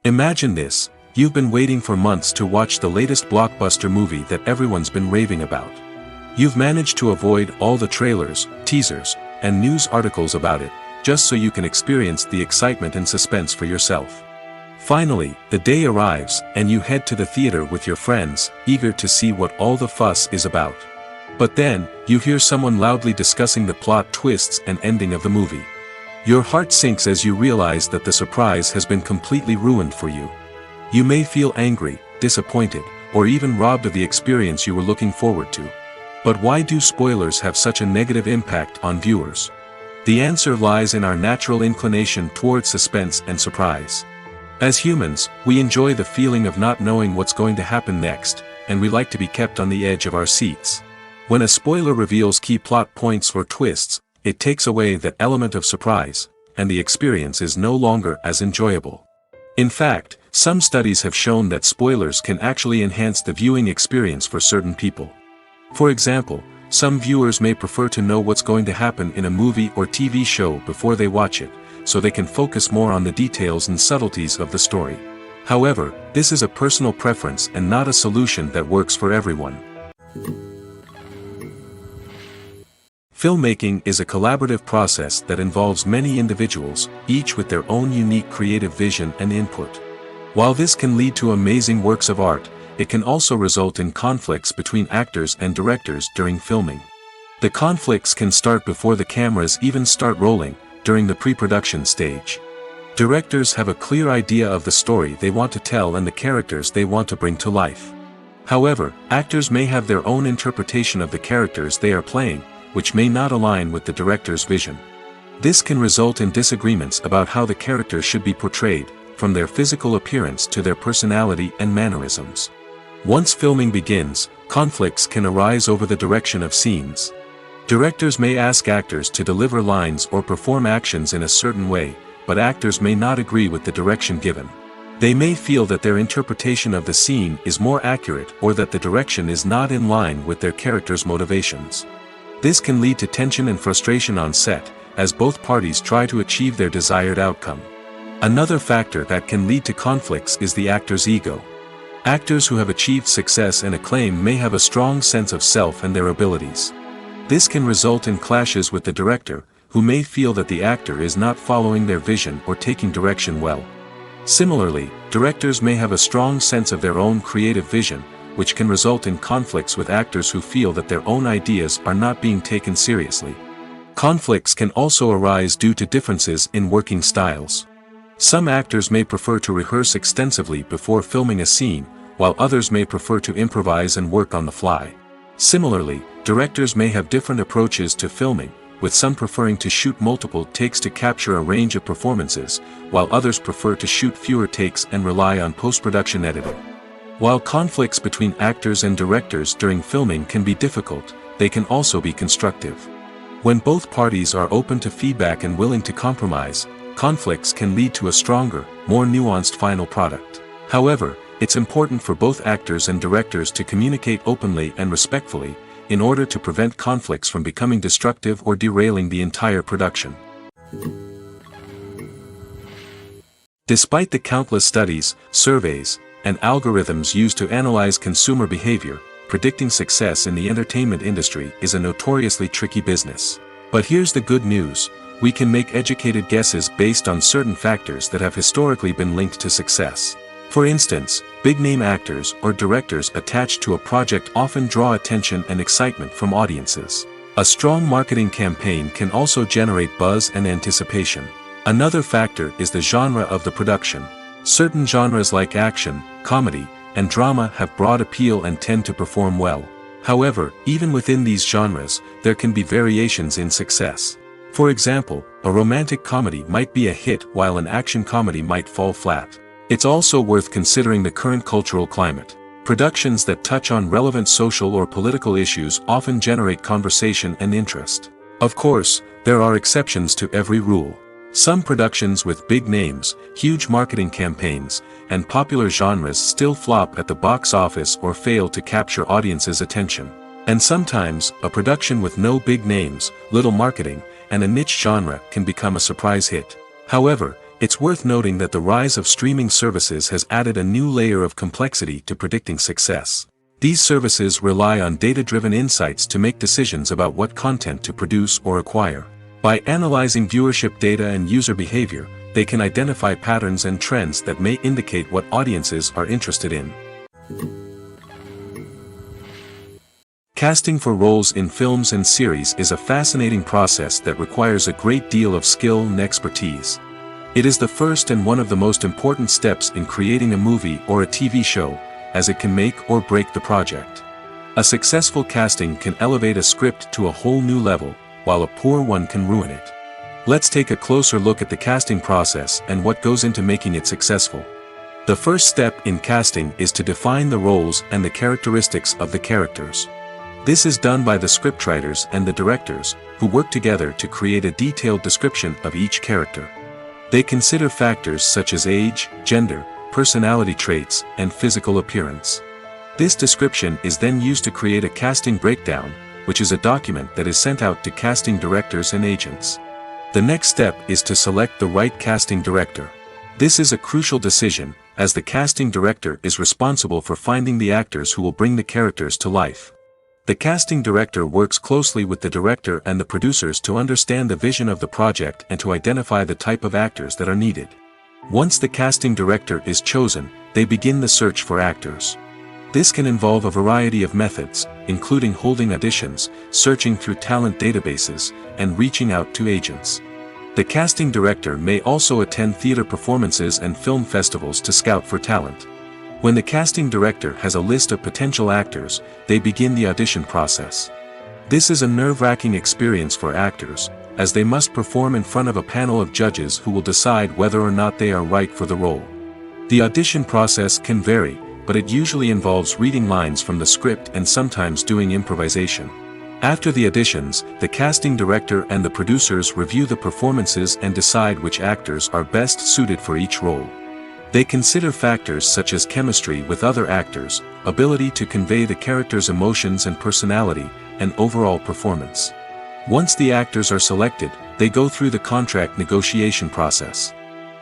Imagine this: you've been waiting for months to watch the latest blockbuster movie that everyone's been raving about. You've managed to avoid all the trailers, teasers, and news articles about it, just so you can experience the excitement and suspense for yourself. Finally, the day arrives, and you head to the theater with your friends, eager to see what all the fuss is about. But then, you hear someone loudly discussing the plot twists and ending of the movie. Your heart sinks as you realize that the surprise has been completely ruined for you. You may feel angry, disappointed, or even robbed of the experience you were looking forward to. But why do spoilers have such a negative impact on viewers? The answer lies in our natural inclination toward suspense and surprise. As humans, we enjoy the feeling of not knowing what's going to happen next, and we like to be kept on the edge of our seats. When a spoiler reveals key plot points or twists, it takes away that element of surprise, and the experience is no longer as enjoyable. In fact, some studies have shown that spoilers can actually enhance the viewing experience for certain people. For example, some viewers may prefer to know what's going to happen in a movie or TV show before they watch it, so they can focus more on the details and subtleties of the story. However, this is a personal preference and not a solution that works for everyone. Filmmaking is a collaborative process that involves many individuals, each with their own unique creative vision and input. While this can lead to amazing works of art, it can also result in conflicts between actors and directors during filming. The conflicts can start before the cameras even start rolling, during the pre-production stage. Directors have a clear idea of the story they want to tell and the characters they want to bring to life. However, actors may have their own interpretation of the characters they are playing, which may not align with the director's vision. This can result in disagreements about how the characters should be portrayed, from their physical appearance to their personality and mannerisms. Once filming begins, conflicts can arise over the direction of scenes. Directors may ask actors to deliver lines or perform actions in a certain way, but actors may not agree with the direction given. They may feel that their interpretation of the scene is more accurate or that the direction is not in line with their character's motivations. This can lead to tension and frustration on set, as both parties try to achieve their desired outcome. Another factor that can lead to conflicts is the actor's ego. Actors who have achieved success and acclaim may have a strong sense of self and their abilities. This can result in clashes with the director, who may feel that the actor is not following their vision or taking direction well. Similarly, directors may have a strong sense of their own creative vision, which can result in conflicts with actors who feel that their own ideas are not being taken seriously. Conflicts can also arise due to differences in working styles. Some actors may prefer to rehearse extensively before filming a scene, while others may prefer to improvise and work on the fly. Similarly, directors may have different approaches to filming, with some preferring to shoot multiple takes to capture a range of performances, while others prefer to shoot fewer takes and rely on post-production editing. While conflicts between actors and directors during filming can be difficult, they can also be constructive. When both parties are open to feedback and willing to compromise, conflicts can lead to a stronger, more nuanced final product. However, it's important for both actors and directors to communicate openly and respectfully, in order to prevent conflicts from becoming destructive or derailing the entire production. Despite the countless studies, surveys, and algorithms used to analyze consumer behavior, predicting success in the entertainment industry is a notoriously tricky business. But here's the good news: we can make educated guesses based on certain factors that have historically been linked to success. For instance, big-name actors or directors attached to a project often draw attention and excitement from audiences. A strong marketing campaign can also generate buzz and anticipation. Another factor is the genre of the production. Certain genres like action, comedy, and drama have broad appeal and tend to perform well. However, even within these genres, there can be variations in success. For example, a romantic comedy might be a hit while an action comedy might fall flat. It's also worth considering the current cultural climate. Productions that touch on relevant social or political issues often generate conversation and interest. Of course, there are exceptions to every rule. Some productions with big names, huge marketing campaigns, and popular genres still flop at the box office or fail to capture audiences' attention. And sometimes, a production with no big names, little marketing, and a niche genre can become a surprise hit. However, it's worth noting that the rise of streaming services has added a new layer of complexity to predicting success. These services rely on data-driven insights to make decisions about what content to produce or acquire. By analyzing viewership data and user behavior, they can identify patterns and trends that may indicate what audiences are interested in. Casting for roles in films and series is a fascinating process that requires a great deal of skill and expertise. It is the first and one of the most important steps in creating a movie or a TV show, as it can make or break the project. A successful casting can elevate a script to a whole new level, while a poor one can ruin it. Let's take a closer look at the casting process and what goes into making it successful. The first step in casting is to define the roles and the characteristics of the characters. This is done by the scriptwriters and the directors, who work together to create a detailed description of each character. They consider factors such as age, gender, personality traits, and physical appearance. This description is then used to create a casting breakdown, which is a document that is sent out to casting directors and agents. The next step is to select the right casting director. This is a crucial decision, as the casting director is responsible for finding the actors who will bring the characters to life. The casting director works closely with the director and the producers to understand the vision of the project and to identify the type of actors that are needed. Once the casting director is chosen, they begin the search for actors. This can involve a variety of methods, including holding auditions, searching through talent databases, and reaching out to agents. The casting director may also attend theater performances and film festivals to scout for talent. When the casting director has a list of potential actors, they begin the audition process. This is a nerve-wracking experience for actors, as they must perform in front of a panel of judges who will decide whether or not they are right for the role. The audition process can vary, but it usually involves reading lines from the script and sometimes doing improvisation. After the auditions, the casting director and the producers review the performances and decide which actors are best suited for each role. They consider factors such as chemistry with other actors, ability to convey the character's emotions and personality, and overall performance. Once the actors are selected, they go through the contract negotiation process.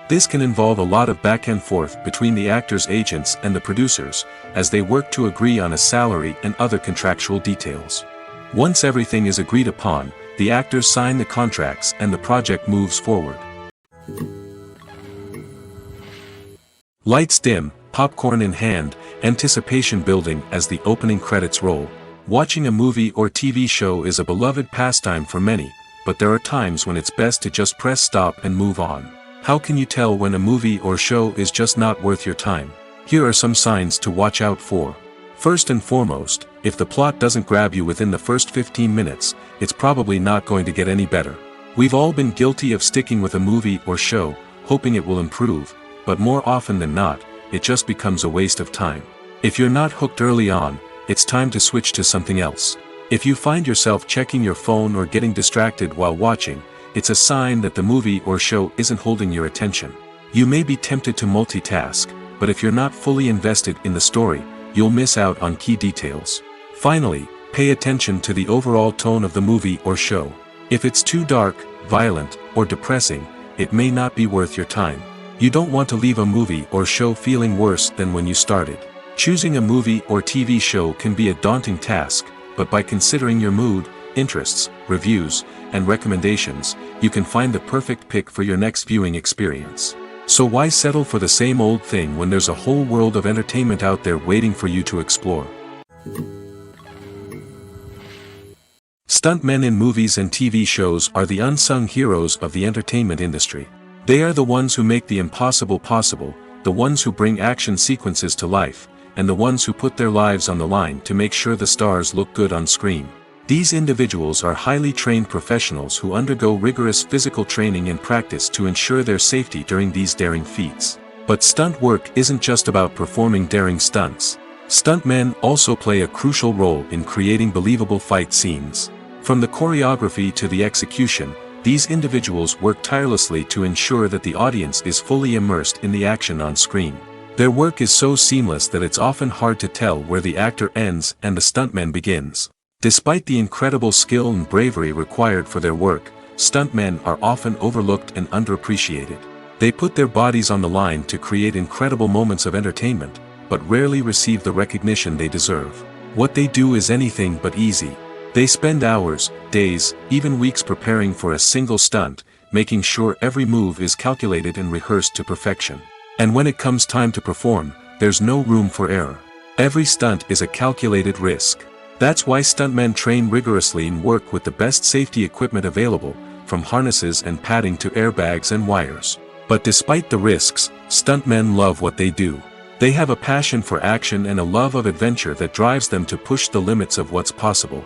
This can involve a lot of back and forth between the actors' agents and the producers, as they work to agree on a salary and other contractual details. Once everything is agreed upon, the actors sign the contracts and the project moves forward. Lights dim, popcorn in hand, anticipation building as the opening credits roll. Watching a movie or TV show is a beloved pastime for many, but there are times when it's best to just press stop and move on. How can you tell when a movie or show is just not worth your time? Here are some signs to watch out for. First and foremost, if the plot doesn't grab you within the first 15 minutes, it's probably not going to get any better. We've all been guilty of sticking with a movie or show, hoping it will improve, but more often than not, it just becomes a waste of time. If you're not hooked early on, it's time to switch to something else. If you find yourself checking your phone or getting distracted while watching, it's a sign that the movie or show isn't holding your attention. You may be tempted to multitask, but if you're not fully invested in the story, you'll miss out on key details. Finally, pay attention to the overall tone of the movie or show. If it's too dark, violent, or depressing, it may not be worth your time. You don't want to leave a movie or show feeling worse than when you started. Choosing a movie or TV show can be a daunting task, but by considering your mood, interests, reviews, and recommendations, you can find the perfect pick for your next viewing experience. So why settle for the same old thing when there's a whole world of entertainment out there waiting for you to explore? Stuntmen in movies and TV shows are the unsung heroes of the entertainment industry. They are the ones who make the impossible possible, the ones who bring action sequences to life, and the ones who put their lives on the line to make sure the stars look good on screen. These individuals are highly trained professionals who undergo rigorous physical training and practice to ensure their safety during these daring feats. But stunt work isn't just about performing daring stunts. Stuntmen also play a crucial role in creating believable fight scenes. From the choreography to the execution, these individuals work tirelessly to ensure that the audience is fully immersed in the action on screen. Their work is so seamless that it's often hard to tell where the actor ends and the stuntman begins. Despite the incredible skill and bravery required for their work, stuntmen are often overlooked and underappreciated. They put their bodies on the line to create incredible moments of entertainment, but rarely receive the recognition they deserve. What they do is anything but easy. They spend hours, days, even weeks preparing for a single stunt, making sure every move is calculated and rehearsed to perfection. And when it comes time to perform, there's no room for error. Every stunt is a calculated risk. That's why stuntmen train rigorously and work with the best safety equipment available, from harnesses and padding to airbags and wires. But despite the risks, stuntmen love what they do. They have a passion for action and a love of adventure that drives them to push the limits of what's possible.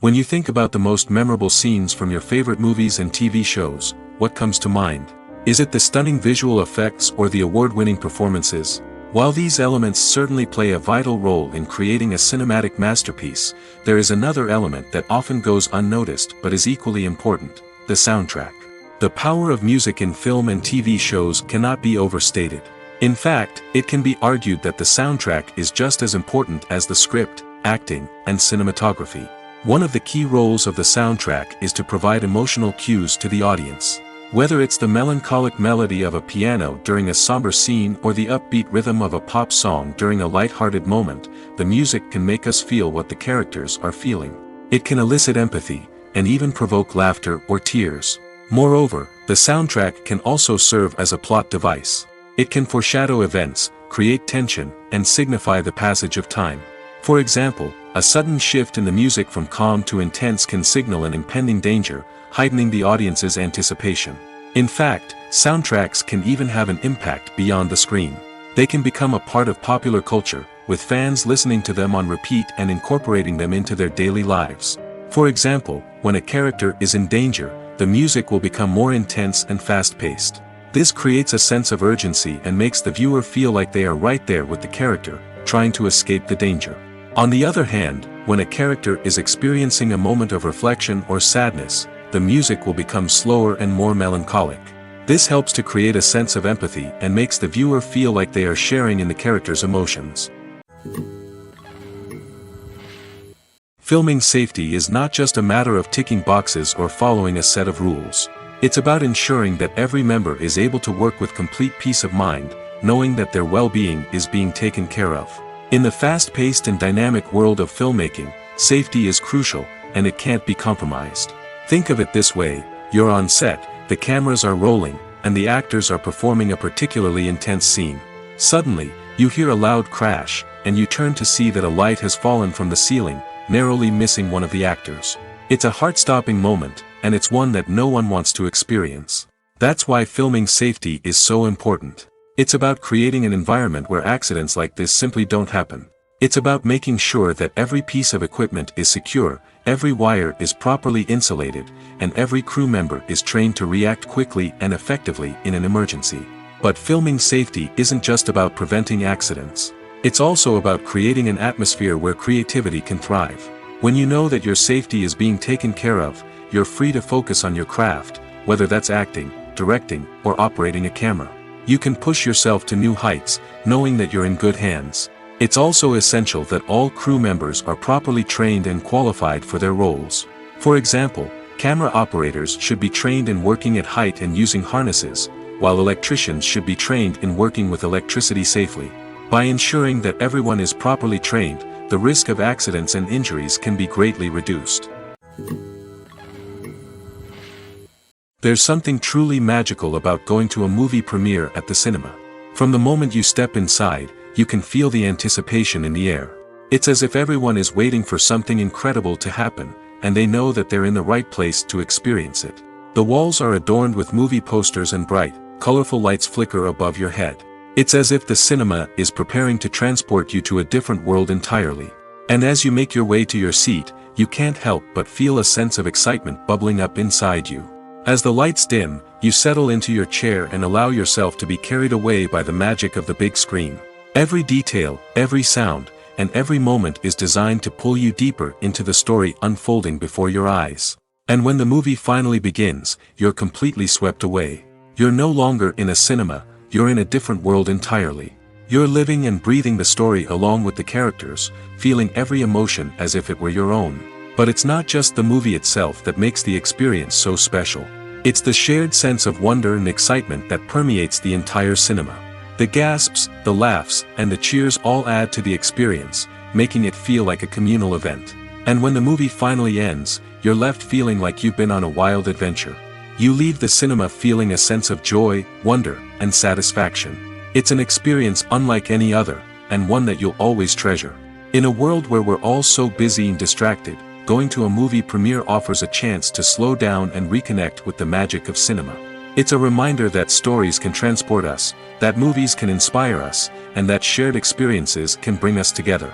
When you think about the most memorable scenes from your favorite movies and TV shows, what comes to mind? Is it the stunning visual effects or the award-winning performances? While these elements certainly play a vital role in creating a cinematic masterpiece, there is another element that often goes unnoticed but is equally important: the soundtrack. The power of music in film and TV shows cannot be overstated. In fact, it can be argued that the soundtrack is just as important as the script, acting, and cinematography. One of the key roles of the soundtrack is to provide emotional cues to the audience. Whether it's the melancholic melody of a piano during a somber scene or the upbeat rhythm of a pop song during a light-hearted moment, the music can make us feel what the characters are feeling. It can elicit empathy, and even provoke laughter or tears. Moreover, the soundtrack can also serve as a plot device. It can foreshadow events, create tension, and signify the passage of time. For example, a sudden shift in the music from calm to intense can signal an impending danger, heightening the audience's anticipation. In fact, soundtracks can even have an impact beyond the screen. They can become a part of popular culture, with fans listening to them on repeat and incorporating them into their daily lives. For example, when a character is in danger, the music will become more intense and fast-paced. This creates a sense of urgency and makes the viewer feel like they are right there with the character, trying to escape the danger. On the other hand, when a character is experiencing a moment of reflection or sadness, the music will become slower and more melancholic. This helps to create a sense of empathy and makes the viewer feel like they are sharing in the character's emotions. Filming safety is not just a matter of ticking boxes or following a set of rules. It's about ensuring that every member is able to work with complete peace of mind, knowing that their well-being is being taken care of. In the fast-paced and dynamic world of filmmaking, safety is crucial, and it can't be compromised. Think of it this way: you're on set, the cameras are rolling, and the actors are performing a particularly intense scene. Suddenly, you hear a loud crash, and you turn to see that a light has fallen from the ceiling, narrowly missing one of the actors. It's a heart-stopping moment, and it's one that no one wants to experience. That's why filming safety is so important. It's about creating an environment where accidents like this simply don't happen. It's about making sure that every piece of equipment is secure, every wire is properly insulated, and every crew member is trained to react quickly and effectively in an emergency. But filming safety isn't just about preventing accidents. It's also about creating an atmosphere where creativity can thrive. When you know that your safety is being taken care of, you're free to focus on your craft, whether that's acting, directing, or operating a camera. You can push yourself to new heights, knowing that you're in good hands. It's also essential that all crew members are properly trained and qualified for their roles. For example, camera operators should be trained in working at height and using harnesses, while electricians should be trained in working with electricity safely. By ensuring that everyone is properly trained, the risk of accidents and injuries can be greatly reduced. There's something truly magical about going to a movie premiere at the cinema. From the moment you step inside, you can feel the anticipation in the air. It's as if everyone is waiting for something incredible to happen, and they know that they're in the right place to experience it. The walls are adorned with movie posters and bright, colorful lights flicker above your head. It's as if the cinema is preparing to transport you to a different world entirely. And as you make your way to your seat, you can't help but feel a sense of excitement bubbling up inside you. As the lights dim, you settle into your chair and allow yourself to be carried away by the magic of the big screen. Every detail, every sound, and every moment is designed to pull you deeper into the story unfolding before your eyes. And when the movie finally begins, you're completely swept away. You're no longer in a cinema, you're in a different world entirely. You're living and breathing the story along with the characters, feeling every emotion as if it were your own. But it's not just the movie itself that makes the experience so special. It's the shared sense of wonder and excitement that permeates the entire cinema. The gasps, the laughs, and the cheers all add to the experience, making it feel like a communal event. And when the movie finally ends, you're left feeling like you've been on a wild adventure. You leave the cinema feeling a sense of joy, wonder, and satisfaction. It's an experience unlike any other, and one that you'll always treasure. In a world where we're all so busy and distracted, going to a movie premiere offers a chance to slow down and reconnect with the magic of cinema. It's a reminder that stories can transport us, that movies can inspire us, and that shared experiences can bring us together.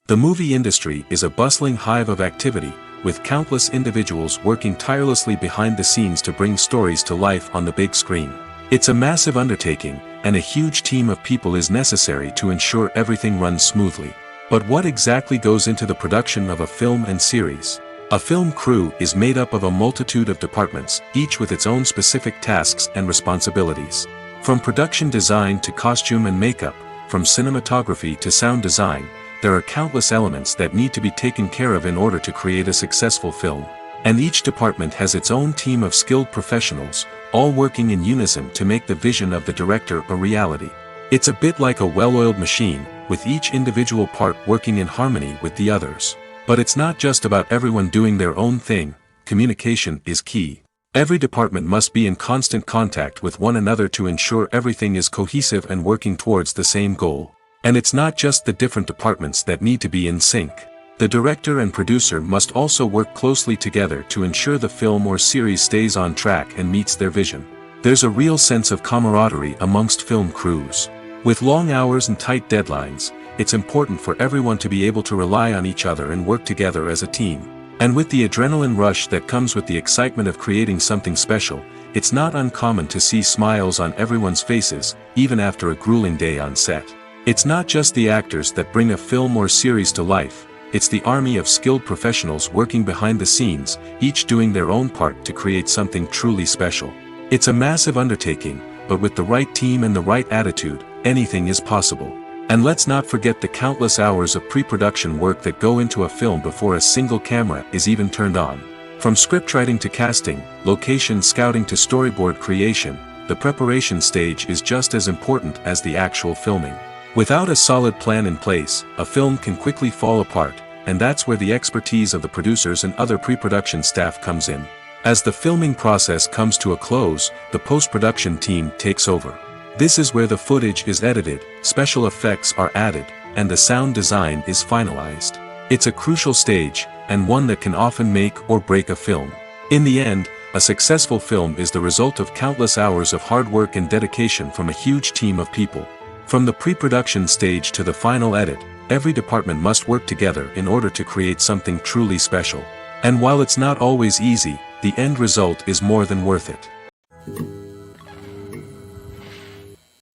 The movie industry is a bustling hive of activity, with countless individuals working tirelessly behind the scenes to bring stories to life on the big screen. It's a massive undertaking, and a huge team of people is necessary to ensure everything runs smoothly. But what exactly goes into the production of a film and series? A film crew is made up of a multitude of departments, each with its own specific tasks and responsibilities. From production design to costume and makeup, from cinematography to sound design, there are countless elements that need to be taken care of in order to create a successful film. And each department has its own team of skilled professionals, all working in unison to make the vision of the director a reality. It's a bit like a well-oiled machine, with each individual part working in harmony with the others. But it's not just about everyone doing their own thing, communication is key. Every department must be in constant contact with one another to ensure everything is cohesive and working towards the same goal. And it's not just the different departments that need to be in sync. The director and producer must also work closely together to ensure the film or series stays on track and meets their vision. There's a real sense of camaraderie amongst film crews. With long hours and tight deadlines, it's important for everyone to be able to rely on each other and work together as a team. And with the adrenaline rush that comes with the excitement of creating something special, it's not uncommon to see smiles on everyone's faces, even after a grueling day on set. It's not just the actors that bring a film or series to life, it's the army of skilled professionals working behind the scenes, each doing their own part to create something truly special. It's a massive undertaking, but with the right team and the right attitude, anything is possible. And let's not forget the countless hours of pre-production work that go into a film before a single camera is even turned on. From scriptwriting to casting, location scouting to storyboard creation, the preparation stage is just as important as the actual filming. Without a solid plan in place, a film can quickly fall apart, and that's where the expertise of the producers and other pre-production staff comes in. As the filming process comes to a close, the post-production team takes over. This is where the footage is edited, special effects are added, and the sound design is finalized. It's a crucial stage, and one that can often make or break a film. In the end, a successful film is the result of countless hours of hard work and dedication from a huge team of people. From the pre-production stage to the final edit, every department must work together in order to create something truly special. And while it's not always easy, the end result is more than worth it.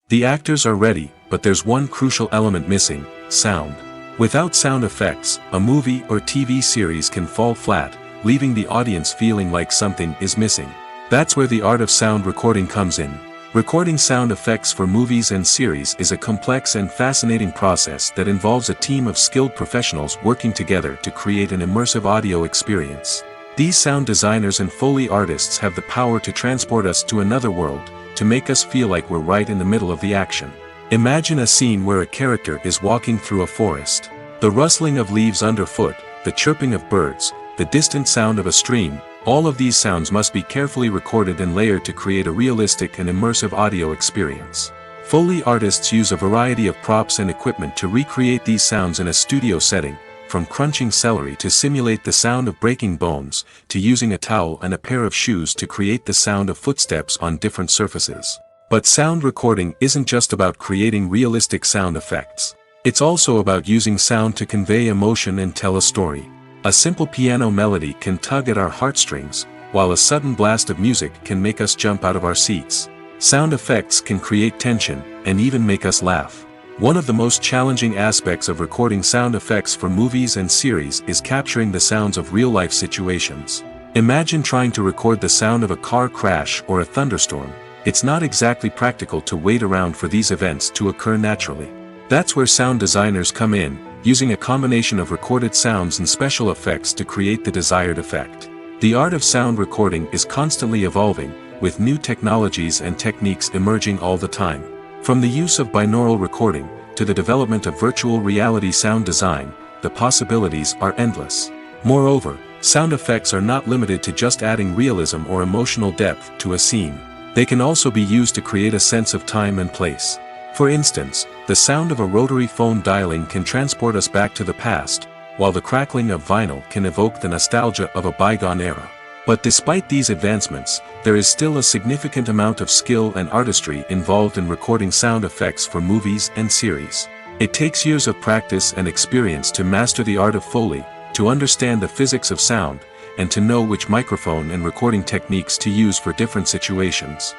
The actors are ready, but there's one crucial element missing: sound. Without sound effects, a movie or TV series can fall flat, leaving the audience feeling like something is missing. That's where the art of sound recording comes in. Recording sound effects for movies and series is a complex and fascinating process that involves a team of skilled professionals working together to create an immersive audio experience. These sound designers and Foley artists have the power to transport us to another world, to make us feel like we're right in the middle of the action. Imagine a scene where a character is walking through a forest. The rustling of leaves underfoot, the chirping of birds, the distant sound of a stream, all of these sounds must be carefully recorded and layered to create a realistic and immersive audio experience. Foley artists use a variety of props and equipment to recreate these sounds in a studio setting, from crunching celery to simulate the sound of breaking bones, to using a towel and a pair of shoes to create the sound of footsteps on different surfaces. But sound recording isn't just about creating realistic sound effects. It's also about using sound to convey emotion and tell a story. A simple piano melody can tug at our heartstrings, while a sudden blast of music can make us jump out of our seats. Sound effects can create tension, and even make us laugh. One of the most challenging aspects of recording sound effects for movies and series is capturing the sounds of real-life situations. Imagine trying to record the sound of a car crash or a thunderstorm. It's not exactly practical to wait around for these events to occur naturally. That's where sound designers come in, using a combination of recorded sounds and special effects to create the desired effect. The art of sound recording is constantly evolving, with new technologies and techniques emerging all the time. From the use of binaural recording, to the development of virtual reality sound design, the possibilities are endless. Moreover, sound effects are not limited to just adding realism or emotional depth to a scene. They can also be used to create a sense of time and place. For instance, the sound of a rotary phone dialing can transport us back to the past, while the crackling of vinyl can evoke the nostalgia of a bygone era. But despite these advancements, there is still a significant amount of skill and artistry involved in recording sound effects for movies and series. It takes years of practice and experience to master the art of Foley, to understand the physics of sound, and to know which microphone and recording techniques to use for different situations.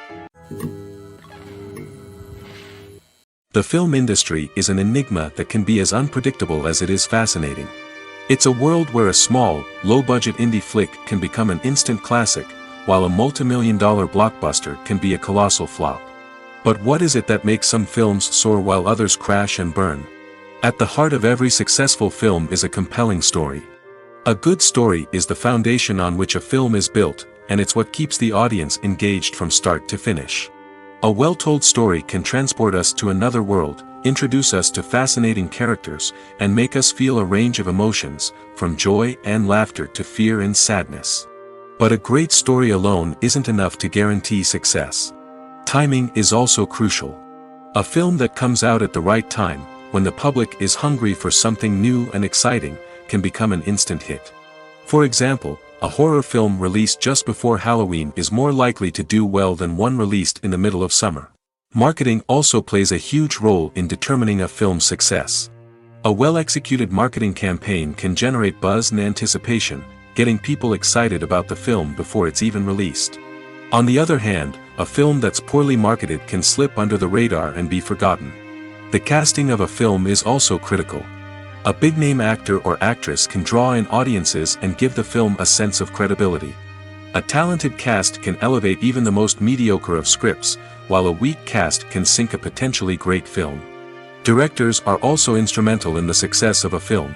The film industry is an enigma that can be as unpredictable as it is fascinating. It's a world where a small, low-budget indie flick can become an instant classic, while a multi-million-dollar blockbuster can be a colossal flop. But what is it that makes some films soar while others crash and burn? At the heart of every successful film is a compelling story. A good story is the foundation on which a film is built, and it's what keeps the audience engaged from start to finish. A well-told story can transport us to another world, introduce us to fascinating characters, and make us feel a range of emotions, from joy and laughter to fear and sadness. But a great story alone isn't enough to guarantee success. Timing is also crucial. A film that comes out at the right time, when the public is hungry for something new and exciting, can become an instant hit. For example, a horror film released just before Halloween is more likely to do well than one released in the middle of summer. Marketing also plays a huge role in determining a film's success. A well-executed marketing campaign can generate buzz and anticipation, getting people excited about the film before it's even released. On the other hand, a film that's poorly marketed can slip under the radar and be forgotten. The casting of a film is also critical. A big-name actor or actress can draw in audiences and give the film a sense of credibility. A talented cast can elevate even the most mediocre of scripts, while a weak cast can sink a potentially great film. Directors are also instrumental in the success of a film.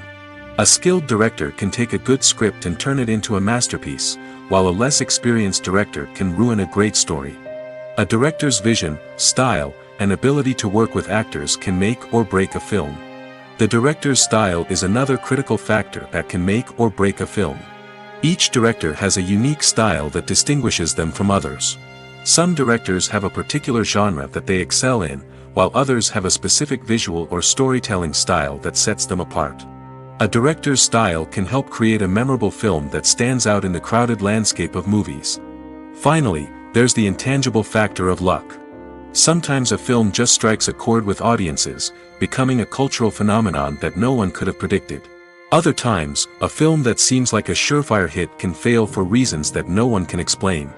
A skilled director can take a good script and turn it into a masterpiece, while a less experienced director can ruin a great story. A director's vision, style, and ability to work with actors can make or break a film. The director's style is another critical factor that can make or break a film. Each director has a unique style that distinguishes them from others. Some directors have a particular genre that they excel in, while others have a specific visual or storytelling style that sets them apart. A director's style can help create a memorable film that stands out in the crowded landscape of movies. Finally, there's the intangible factor of luck. Sometimes a film just strikes a chord with audiences, becoming a cultural phenomenon that no one could have predicted. Other times, a film that seems like a surefire hit can fail for reasons that no one can explain.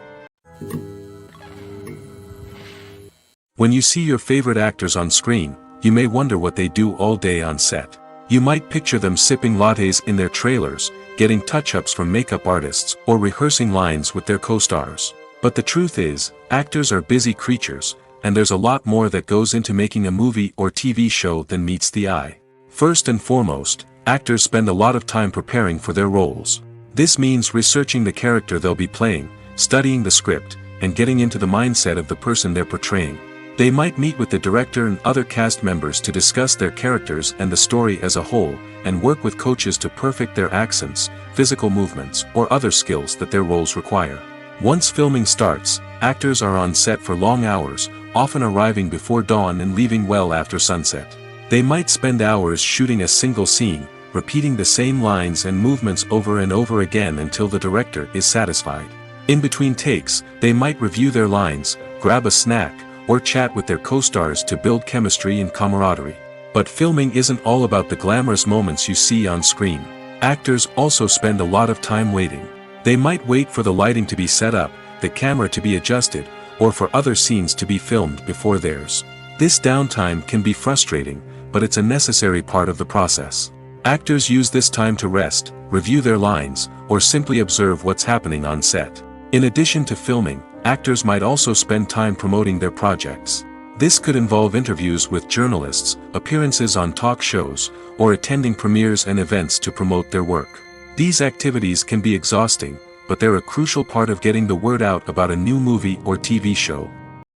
When you see your favorite actors on screen, you may wonder what they do all day on set. You might picture them sipping lattes in their trailers, getting touch-ups from makeup artists, or rehearsing lines with their co-stars. But the truth is, actors are busy creatures, and there's a lot more that goes into making a movie or TV show than meets the eye. First and foremost, actors spend a lot of time preparing for their roles. This means researching the character they'll be playing, studying the script, and getting into the mindset of the person they're portraying. They might meet with the director and other cast members to discuss their characters and the story as a whole, and work with coaches to perfect their accents, physical movements, or other skills that their roles require. Once filming starts, actors are on set for long hours, often arriving before dawn and leaving well after sunset. They might spend hours shooting a single scene, repeating the same lines and movements over and over again until the director is satisfied. In between takes, they might review their lines, grab a snack, or chat with their co-stars to build chemistry and camaraderie. But filming isn't all about the glamorous moments you see on screen. Actors also spend a lot of time waiting. They might wait for the lighting to be set up, the camera to be adjusted, or for other scenes to be filmed before theirs. This downtime can be frustrating, but it's a necessary part of the process. Actors use this time to rest, review their lines, or simply observe what's happening on set. In addition to filming, actors might also spend time promoting their projects. This could involve interviews with journalists, appearances on talk shows, or attending premieres and events to promote their work. These activities can be exhausting, but they're a crucial part of getting the word out about a new movie or TV show.